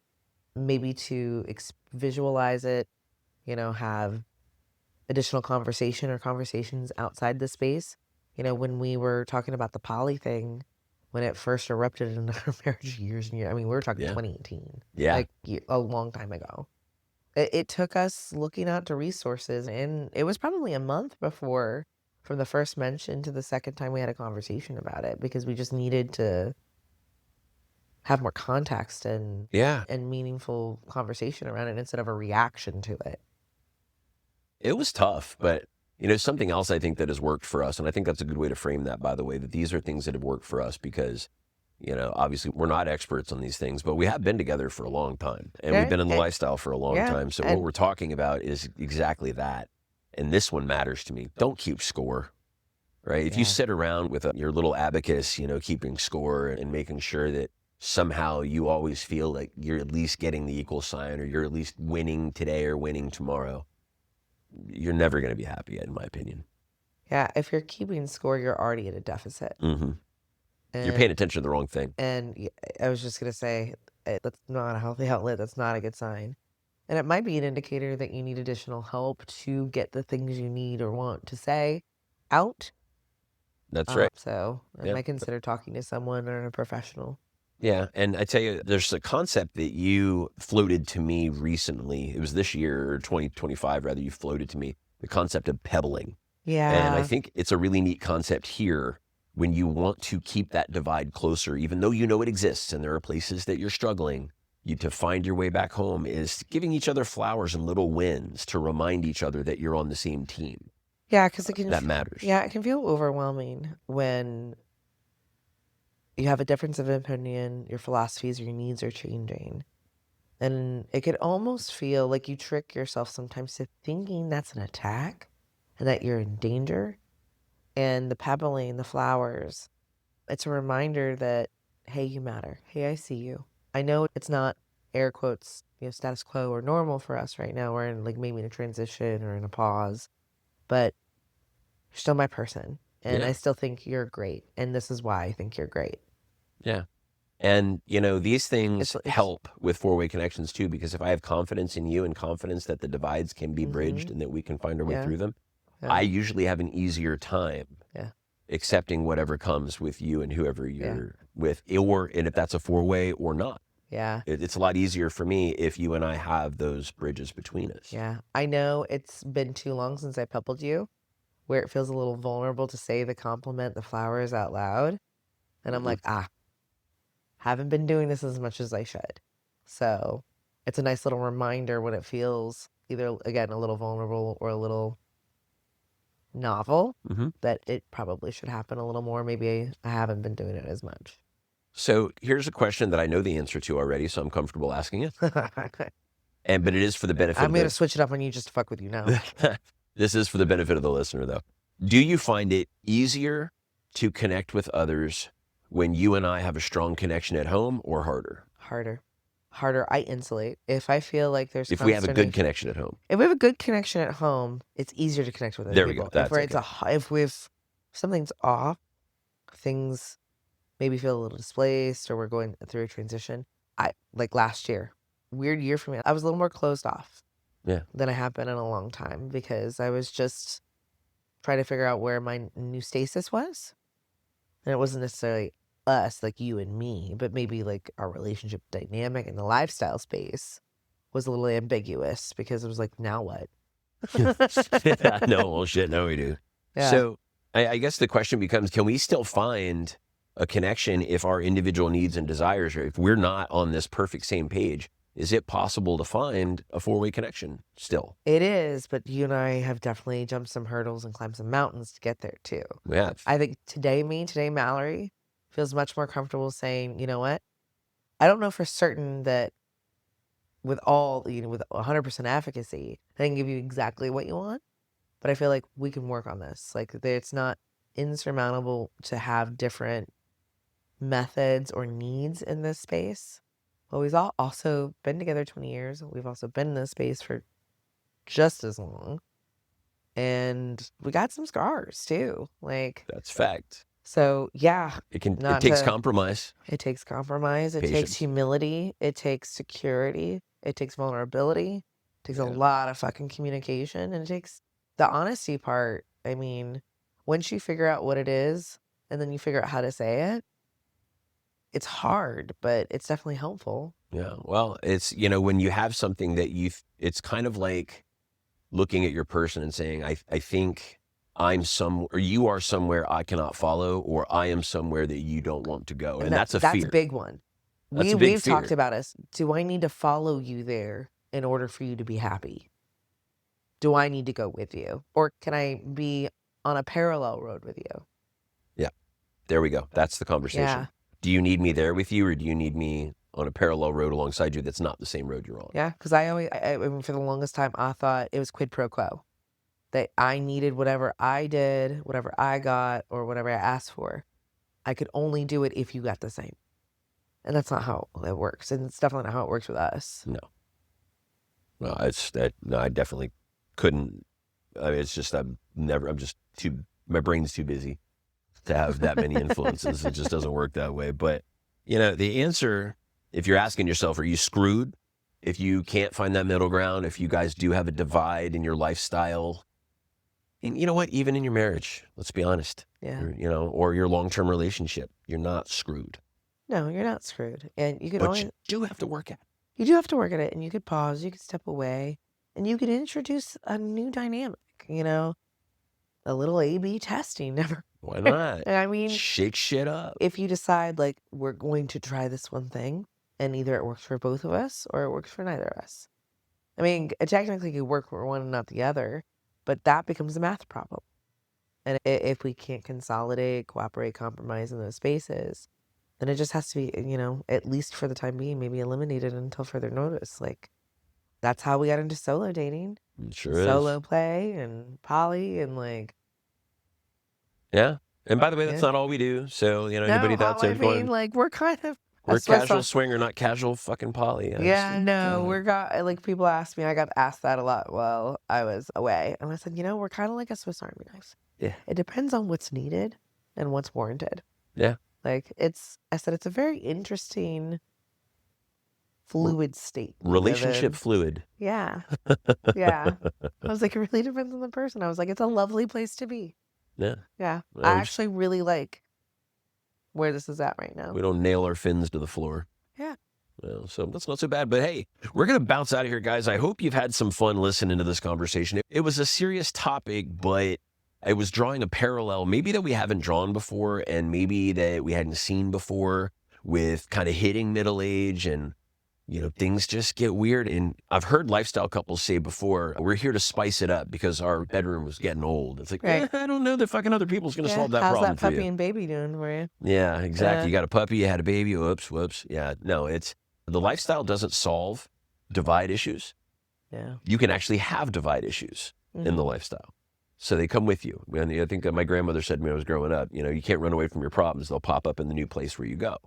maybe to visualize it, have additional conversation or conversations outside the space. When we were talking about the poly thing, when it first erupted in our marriage years and years, we were talking Yeah. 2018, Yeah. like a long time ago. It took us looking out to resources, and it was probably a month before, from the first mention to the second time we had a conversation about it, because we just needed to have more context and Yeah. meaningful conversation around it instead of a reaction to it. It was tough, but something else I think that has worked for us, and I think that's a good way to frame that, by the way, that these are things that have worked for us because, obviously we're not experts on these things, but we have been together for a long time and we've been in the lifestyle for a long time. So what we're talking about is exactly that. And this one matters to me. Don't keep score, right? If you sit around with your little abacus, keeping score and making sure that somehow you always feel like you're at least getting the equal sign or you're at least winning today or winning tomorrow, you're never going to be happy, in my opinion. Yeah, if you're keeping score, you're already at a deficit. Mm-hmm. You're paying attention to the wrong thing. And I was just going to say, that's not a healthy outlet. That's not a good sign. And it might be an indicator that you need additional help to get the things you need or want to say out. That's right. So I might consider talking to someone or a professional. Yeah, and I tell you, there's a concept that you floated to me recently. It was this year, or 2025 rather, you floated to me, the concept of pebbling. Yeah. And I think it's a really neat concept here when you want to keep that divide closer, even though you know it exists and there are places that you're struggling, to find your way back home is giving each other flowers and little wins to remind each other that you're on the same team. Yeah, because that matters. Yeah, it can feel overwhelming when you have a difference of opinion, your philosophies, your needs are changing. And it could almost feel like you trick yourself sometimes to thinking that's an attack and that you're in danger. And the pebbling, the flowers, it's a reminder that, hey, you matter. Hey, I see you. I know it's not, air quotes, status quo or normal for us right now. We're in maybe in a transition or in a pause, but you're still my person. And I still think you're great. And this is why I think you're great. Yeah. And, these things help with four-way connections too, because if I have confidence in you and confidence that the divides can be bridged and that we can find our way through them, I usually have an easier time accepting whatever comes with you and whoever you're with, and if that's a four-way or not. Yeah. It's a lot easier for me if you and I have those bridges between us. Yeah. I know it's been too long since I pebbled you, where it feels a little vulnerable to say the compliment, the flowers out loud. And I'm like, haven't been doing this as much as I should. So it's a nice little reminder when it feels either, again, a little vulnerable or a little novel that it probably should happen a little more. Maybe I haven't been doing it as much. So here's a question that I know the answer to already, so I'm comfortable asking it. But it is for the benefit I'm going to switch it up on you just to fuck with you now. This is for the benefit of the listener, though. Do you find it easier to connect with others when you and I have a strong connection at home or harder? Harder. I insulate. If I feel like there's If we have a good connection at home. If we have a good connection at home, it's easier to connect with other people. There we go. If something's off, things maybe feel a little displaced or we're going through a transition. Like last year, weird year for me. I was a little more closed off than I have been in a long time because I was just trying to figure out where my new stasis was. And it wasn't necessarily us, like you and me, but maybe like our relationship dynamic in the lifestyle space was a little ambiguous because it was like, now what? No, well, shit, no, we do. Yeah. So I guess the question becomes, can we still find a connection if our individual needs and desires are, if we're not on this perfect same page? Is it possible to find a four-way connection still? It is, but you and I have definitely jumped some hurdles and climbed some mountains to get there too. Yeah. I think today Mallory feels much more comfortable saying, you know what? I don't know for certain that with with 100% efficacy, I can give you exactly what you want, but I feel like we can work on this. Like it's not insurmountable to have different methods or needs in this space. Well, we've also been together 20 years. We've also been in this space for just as long. And we got some scars too. That's fact. So yeah. It takes compromise. It takes compromise. It takes humility. It takes security. It takes vulnerability. It takes a lot of fucking communication. And it takes the honesty part. I mean, once you figure out what it is and then you figure out how to say it, it's hard, but it's definitely helpful. Yeah. Well, it's, when you have something that it's kind of like looking at your person and saying, I think or you are somewhere I cannot follow, or I am somewhere that you don't want to go. And that's a fear. That's a big one. We've talked about do I need to follow you there in order for you to be happy? do I need to go with you? Or can I be on a parallel road with you? Yeah. There we go. That's the conversation. Yeah. Do you need me there with you, or do you need me on a parallel road alongside you that's not the same road you're on? Yeah, because I mean, for the longest time, I thought it was quid pro quo. That I needed whatever I did, whatever I got, or whatever I asked for. I could only do it if you got the same. And that's not how it works. And it's definitely not how it works with us. No. No, I definitely couldn't. I mean, it's just, my brain's too busy to have that many influences. It just doesn't work that way. But, the answer, if you're asking yourself, are you screwed? If you can't find that middle ground, if you guys do have a divide in your lifestyle, and you know what, even in your marriage, let's be honest, Yeah. or your long-term relationship, you're not screwed. No, you're not screwed. And you could But only, you do have to work at it. you do have to work at it, and you could pause, you could step away, and you could introduce a new dynamic, a little A/B testing. Never. Why not? I mean, Shake shit up. if you decide like we're going to try this one thing, and either it works for both of us or it works for neither of us. I mean, it technically could work for one and not the other, but that becomes a math problem. And if we can't consolidate, cooperate, compromise in those spaces, then it just has to be, at least for the time being, maybe eliminated until further notice. Like, that's how we got into solo dating, It sure is. solo play, and poly, and like. Yeah. And by the way, that's Yeah. not all we do. So, anybody No, that's there I mean, going, like, we're kind of. we're that's why casual some- swinger, not casual fucking poly. Yeah, no, like people ask me, I got asked that a lot while I was away. And I said, we're kind of like a Swiss Army knife. Yeah. It depends on what's needed and what's warranted. Yeah. Like I said, it's a very interesting fluid state. we live Relationship in. fluid. Yeah. Yeah. I was like, it really depends on the person. I was like, it's a lovely place to be. Yeah. Yeah. Well, I we- actually really like where this is at right now. We don't nail our fins to the floor. Yeah. Well, so that's not so bad. But hey, we're going to bounce out of here, guys. I hope you've had some fun listening to this conversation. It was a serious topic, but I was drawing a parallel, maybe that we haven't drawn before, and maybe that we hadn't seen before, with kind of hitting middle age, and things just get weird. And I've heard lifestyle couples say before, we're here to spice it up because our bedroom was getting old. It's like, Right. I don't know that fucking other people's going to solve that How's problem that for puppy you. and baby doing for you? Yeah, exactly. You got a puppy, you had a baby. Whoops. Yeah, no, the lifestyle doesn't solve divide issues. Yeah. You can actually have divide issues in the lifestyle. So they come with you. And I think that my grandmother said to me when I was growing up, you can't run away from your problems. They'll pop up in the new place where you go.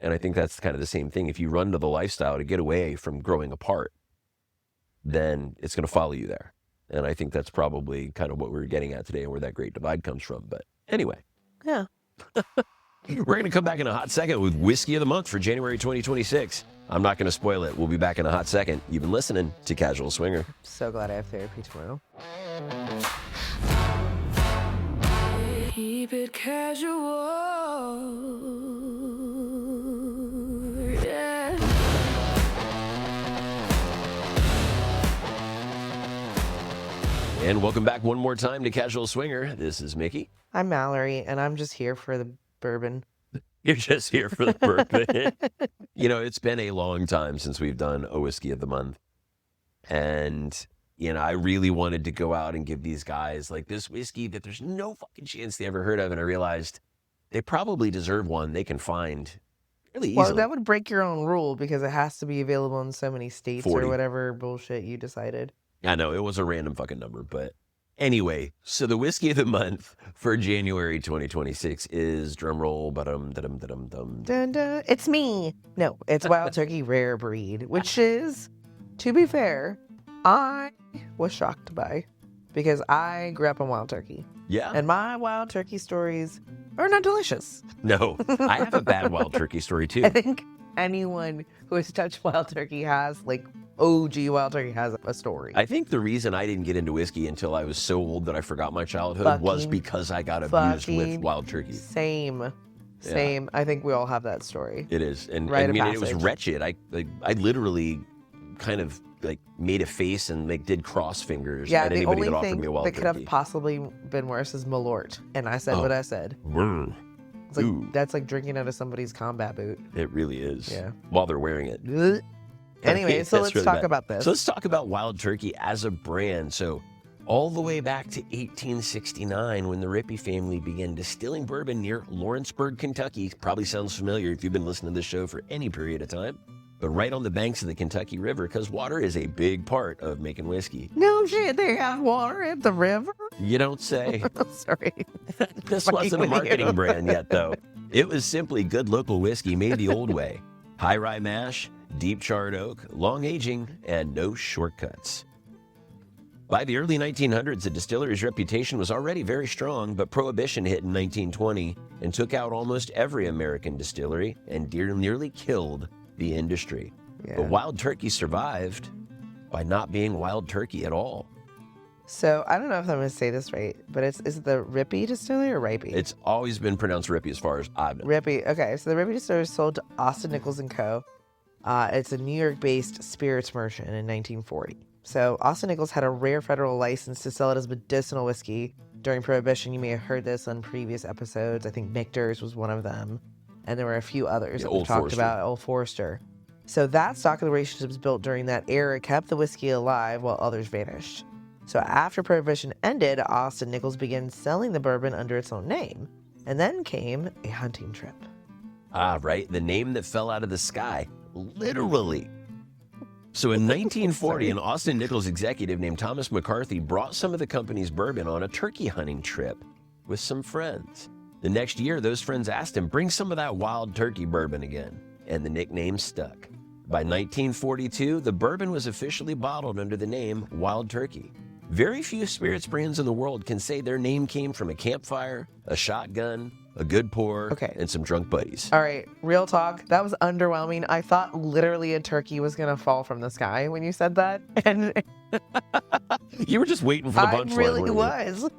And I think that's kind of the same thing. If you run to the lifestyle to get away from growing apart, then it's going to follow you there. And I think that's probably kind of what we're getting at today and where that great divide comes from. But anyway. Yeah. We're going to come back in a hot second with Whiskey of the Month for January 2026. I'm not going to spoil it. We'll be back in a hot second. You've been listening to Casual Swinger. So glad I have therapy tomorrow. Keep it casual. Yeah. And welcome back one more time to Casual Swinger. This is Mickey. I'm Mallory, and I'm just here for the bourbon. You're just here for the birthday. It's been a long time since we've done a Whiskey of the Month. And, I really wanted to go out and give these guys like this whiskey that there's no fucking chance they ever heard of. And I realized they probably deserve one they can find really easily. Well, that would break your own rule because it has to be available in so many states 40. or whatever bullshit you decided. I know, it was a random fucking number, but anyway, so the Whiskey of the Month for January 2026 is, drumroll, ba-dum. Dun, dun. It's me. No, it's Wild Turkey Rare Breed, which is, to be fair, I was shocked by because I grew up on Wild Turkey. Yeah. And my Wild Turkey stories are not delicious. No, I have a bad wild turkey story too. I think anyone who has touched Wild Turkey has, like, OG Wild Turkey has a story. I think the reason I didn't get into whiskey until I was so old that I forgot my childhood was because I got abused with fucking wild turkey. Same. I think we all have that story. It is, and Rite I of mean, it was passage. wretched. I literally kind of like made a face and like did cross fingers Yeah, at the anybody only that offered thing me a wild that could turkey. have possibly been worse is Malort. And I said what I said. Brr. It's like, Ooh. that's like drinking out of somebody's combat boot. It really is. Yeah. While they're wearing it. Ugh. Anyway, so That's let's really talk bad. about this. So let's talk about Wild Turkey as a brand. So all the way back to 1869 when the Rippey family began distilling bourbon near Lawrenceburg, Kentucky. Probably sounds familiar if you've been listening to this show for any period of time. But right on the banks of the Kentucky River, because water is a big part of making whiskey. No shit, they have water at the river? You don't say. Sorry. This Fucking wasn't a with marketing you. brand yet, though. It was simply good local whiskey made the old way. High rye mash, deep charred oak, long aging, and no shortcuts. By the early 1900s, the distillery's reputation was already very strong, but Prohibition hit in 1920 and took out almost every American distillery and nearly killed the industry. Yeah. But Wild Turkey survived by not being Wild Turkey at all. So I don't know if I'm going to say this right, but is it the Rippey Distillery or Ripey? It's always been pronounced Rippey as far as I've known. Rippey. Okay, so the Rippey Distillery was sold to Austin Nichols & Co. It's a New York-based spirits merchant in 1940. So Austin Nichols had a rare federal license to sell it as medicinal whiskey during Prohibition. You may have heard this on previous episodes. I think Michter's was one of them. And there were a few others that we Old talked Forester. about. Old Forester. So that stock of the relationships built during that era kept the whiskey alive while others vanished. So after Prohibition ended, Austin Nichols began selling the bourbon under its own name. And then came a hunting trip. Ah, right. The name that fell out of the sky. Literally. So in 1940, an Austin Nichols executive named Thomas McCarthy brought some of the company's bourbon on a turkey hunting trip with some friends. The next year, those friends asked him, bring some of that Wild Turkey bourbon again. And the nickname stuck. By 1942, the bourbon was officially bottled under the name Wild Turkey. Very few spirits brands in the world can say their name came from a campfire, a shotgun, a good pour, Okay. and some drunk buddies. All right, real talk. That was underwhelming. I thought literally a turkey was going to fall from the sky when you said that. And You were just waiting for the I punchline. really weren't you? was.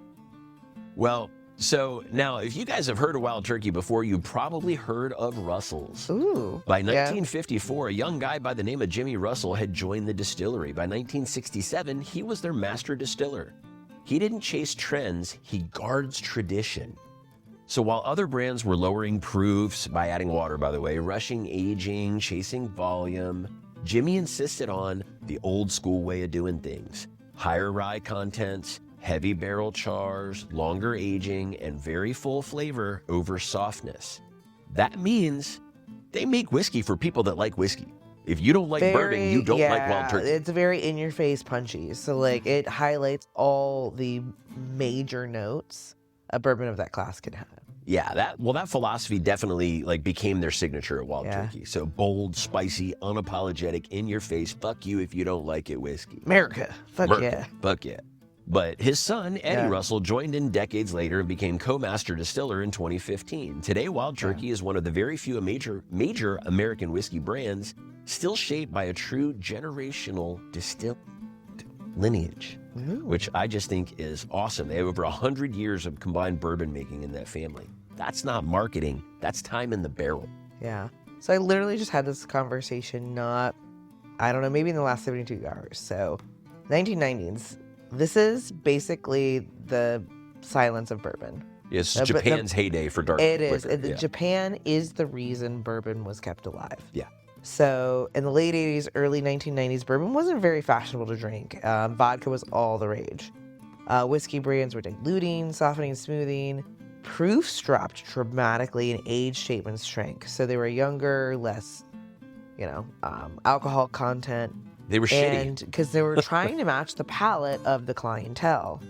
Well, so now, if you guys have heard of Wild Turkey before, you probably heard of Russell's. Ooh. By yeah. 1954, a young guy by the name of Jimmy Russell had joined the distillery. By 1967, he was their master distiller. He didn't chase trends, he guards tradition. So while other brands were lowering proofs by adding water, by the way, rushing aging, chasing volume, Jimmy insisted on the old school way of doing things. Higher rye contents, heavy barrel chars, longer aging, and very full flavor over softness. That means they make whiskey for people that like whiskey. If you don't like bourbon, you don't like Wild Turkey. It's very in-your-face punchy. So, like, it highlights all the major notes a bourbon of that class can have. Yeah, that philosophy definitely became their signature at Wild Yeah. Turkey. So bold, spicy, unapologetic, in your face, fuck you if you don't like it whiskey. America. Fuck America, yeah. fuck yeah. But his son, Eddie Yeah. Russell, joined in decades later and became co-master distiller in 2015. Today, Wild Turkey is one of the very few major American whiskey brands still shaped by a true generational distilled lineage, Ooh. which I just think is awesome. They have over 100 years of combined bourbon making in that family. That's not marketing. That's time in the barrel. Yeah. So I literally just had this conversation maybe in the last 72 hours. So 1990s. This is basically the silence of bourbon. It's but Japan's heyday for dark It is. liquor. Yeah. Japan is the reason bourbon was kept alive. Yeah. So in the late 80s, early 1990s, bourbon wasn't very fashionable to drink. Vodka was all the rage. Whiskey brands were diluting, softening, smoothing. Proofs dropped dramatically and age statements shrank. So they were younger, less, alcohol content. They were shitty. And because they were trying to match the palate of the clientele.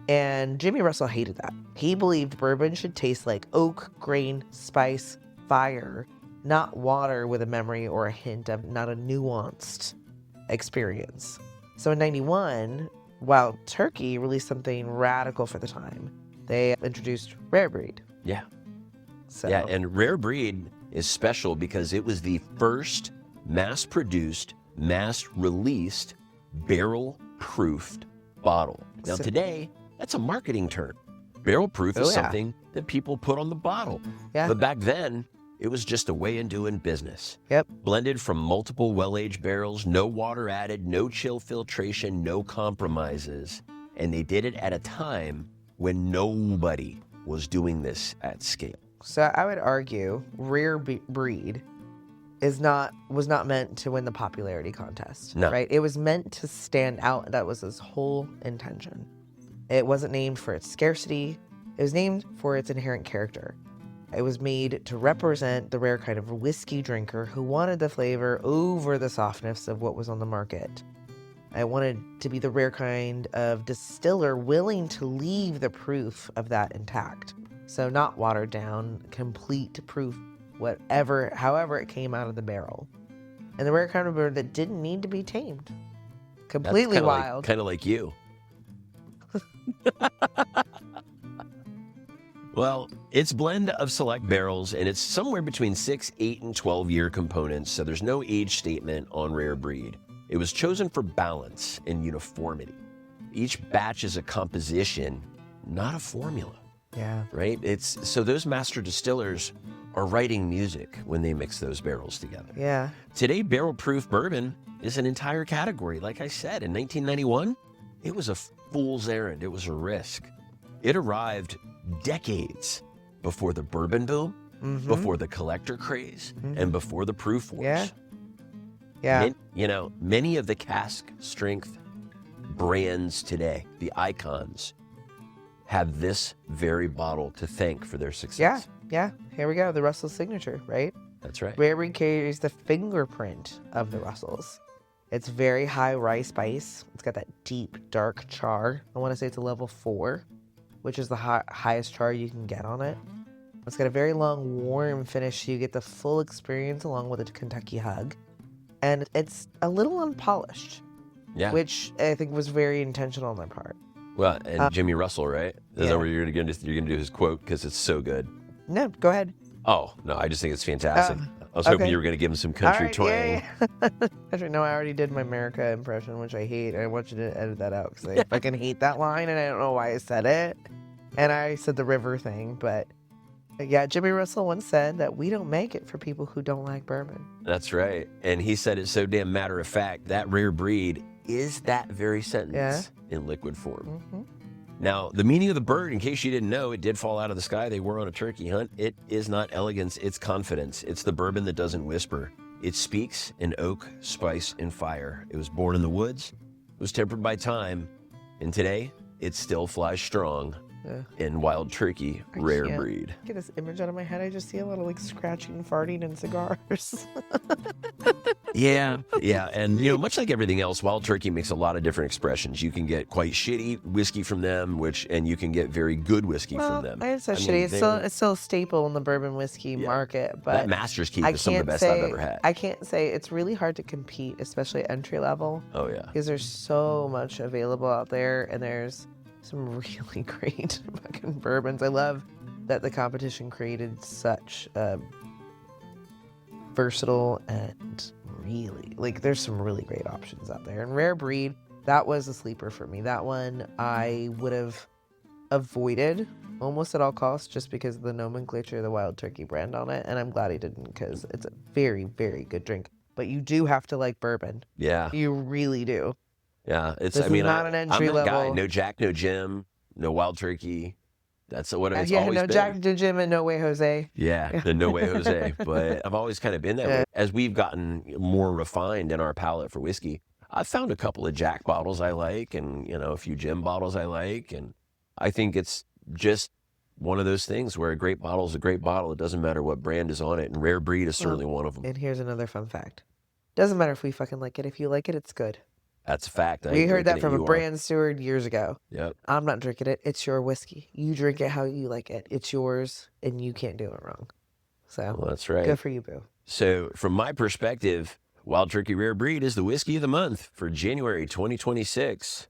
And Jimmy Russell hated that. He believed bourbon should taste like oak, grain, spice, fire, not water with a memory or a hint of not a nuanced experience. So in 91, Wild Turkey released something radical for the time. They introduced Rare Breed. Yeah. So Yeah, and Rare Breed is special because it was the first mass-produced, mass-released, barrel-proofed bottle. Now So- today, that's a marketing term. Barrel-proof is Oh, yeah. something that people put on the bottle. Yeah. But back then, it was just a way of doing business. Yep. Blended from multiple well-aged barrels, no water added, no chill filtration, no compromises. And they did it at a time when nobody was doing this at scale. So I would argue Rare Breed was not meant to win the popularity contest. No. Right? It was meant to stand out. That was his whole intention. It wasn't named for its scarcity. It was named for its inherent character. It was made to represent the rare kind of whiskey drinker who wanted the flavor over the softness of what was on the market. I wanted to be the rare kind of distiller willing to leave the proof of that intact. So not watered down, complete proof, however it came out of the barrel. And the rare kind of bird that didn't need to be tamed. Completely wild. Kind of like you. Well, it's blend of select barrels, and it's somewhere between 6, 8, and 12-year components, so there's no age statement on Rare Breed. It was chosen for balance and uniformity. Each batch is a composition, not a formula. Yeah. Right? So those master distillers are writing music when they mix those barrels together. Yeah. Today, barrel-proof bourbon is an entire category. Like I said, in 1991, it was a fool's errand. It was a risk. It arrived decades before the bourbon boom, before the collector craze, and before the proof wars. Yeah. Yeah. Many of the cask strength brands today, the icons, have this very bottle to thank for their success. Yeah. Here we go. The Russell signature, right? That's right. Rare Breed carries the fingerprint of the Russells. It's very high rye spice. It's got that deep, dark char. I want to say it's a level 4, which is the highest char you can get on it. It's got a very long, warm finish, so you get the full experience along with a Kentucky hug. And it's a little unpolished, which I think was very intentional on their part. Well, and Jimmy Russell, right? Is that where you're going to do his quote? Because it's so good. No, go ahead. Oh, no, I just think it's fantastic. I was hoping you were going to give him some country twang. Yeah. Actually, no, I already did my America impression, which I hate. I want you to edit that out because I fucking hate that line, and I don't know why I said it. And I said the river thing, but yeah, Jimmy Russell once said that we don't make it for people who don't like bourbon. That's right. And he said it so damn matter of fact. That Rare Breed is that very sentence in liquid form. Mm-hmm. Now, the meaning of the bird, in case you didn't know, it did fall out of the sky. They were on a turkey hunt. It is not elegance, it's confidence. It's the bourbon that doesn't whisper. It speaks in oak, spice, and fire. It was born in the woods. It was tempered by time. And today, it still flies strong in wild turkey, Rare Breed. Get this image out of my head. I just see a lot of scratching, farting, and cigars. Yeah. And, much like everything else, wild turkey makes a lot of different expressions. You can get quite shitty whiskey from them, and you can get very good whiskey from them. I say shitty. It's still a staple in the bourbon whiskey market. But that Master's Keep is some of the best I've ever had. I can't say it's really hard to compete, especially entry level. Oh, yeah. Because there's so much available out there, and there's some really great fucking bourbons. I love that the competition created such versatile and really, there's some really great options out there. And Rare Breed, that was a sleeper for me. That one I would have avoided almost at all costs just because of the nomenclature of the Wild Turkey brand on it. And I'm glad I didn't because it's a very, very good drink. But you do have to like bourbon. Yeah. You really do. Yeah, This is not an entry I'm that level. guy. No Jack, no Jim, no Wild Turkey. That's what it's always no been. Jack, no Jim, and no way Jose. Yeah, the No Way Jose. But I've always kind of been that way. As we've gotten more refined in our palate for whiskey, I've found a couple of Jack bottles I like, and a few Jim bottles I like, and I think it's just one of those things where a great bottle is a great bottle. It doesn't matter what brand is on it, and Rare Breed is certainly one of them. And here's another fun fact: doesn't matter if we fucking like it. If you like it, it's good. That's a fact. We heard that from a brand steward years ago. Yep. I'm not drinking it. It's your whiskey. You drink it how you like it. It's yours, and you can't do it wrong. So that's right. Good for you, boo. So from my perspective, Wild Turkey Rare Breed is the whiskey of the month for January 2026.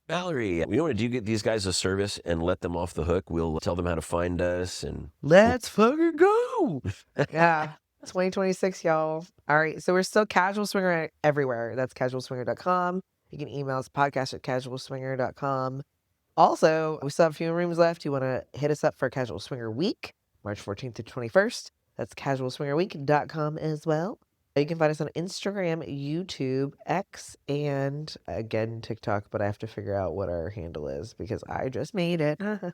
Mallory, we want to give these guys a service and let them off the hook. We'll tell them how to find us and let's fucking go. Yeah. 2026, y'all. All right. So we're still Casual Swinger everywhere. That's casualswinger.com. You can email us podcast@casualswinger.com. Also, we still have a few rooms left. You want to hit us up for Casual Swinger Week, March 14th to 21st. That's casualswingerweek.com as well. You can find us on Instagram, YouTube, X, and again, TikTok, but I have to figure out what our handle is because I just made it. I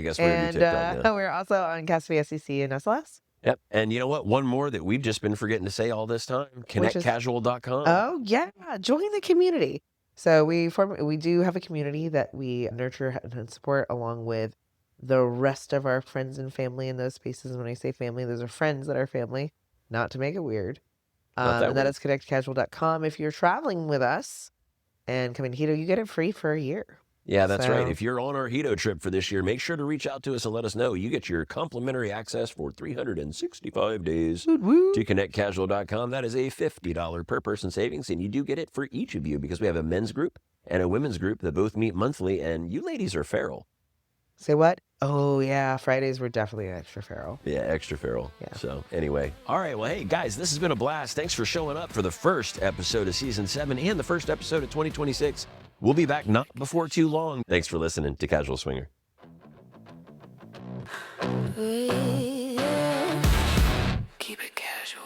guess we're going to be TikTok now. We're also on Cassidy SEC and SLS. Yep. And you know what? One more that we've just been forgetting to say all this time, Which is connectcasual.com. oh yeah, join the community. So we do have a community that we nurture and support along with the rest of our friends and family in those spaces. When I say family, those are friends that are family, not to make it weird. Not that And that weird. is connectcasual.com. If you're traveling with us and coming to Hito, you get it free for a year. Yeah, that's right. So If you're on our Hito trip for this year, make sure to reach out to us and let us know. You get your complimentary access for 365 days woot woot. to connectcasual.com. That is a $50 per person savings, and you do get it for each of you because we have a men's group and a women's group that both meet monthly, and you ladies are feral. Say what? Oh yeah, Fridays were definitely extra feral. Yeah, extra feral. Yeah. So anyway. All right, well, hey, guys, this has been a blast. Thanks for showing up for the first episode of Season 7 and the first episode of 2026. We'll be back not before too long. Thanks for listening to Casual Swinger. Keep it casual.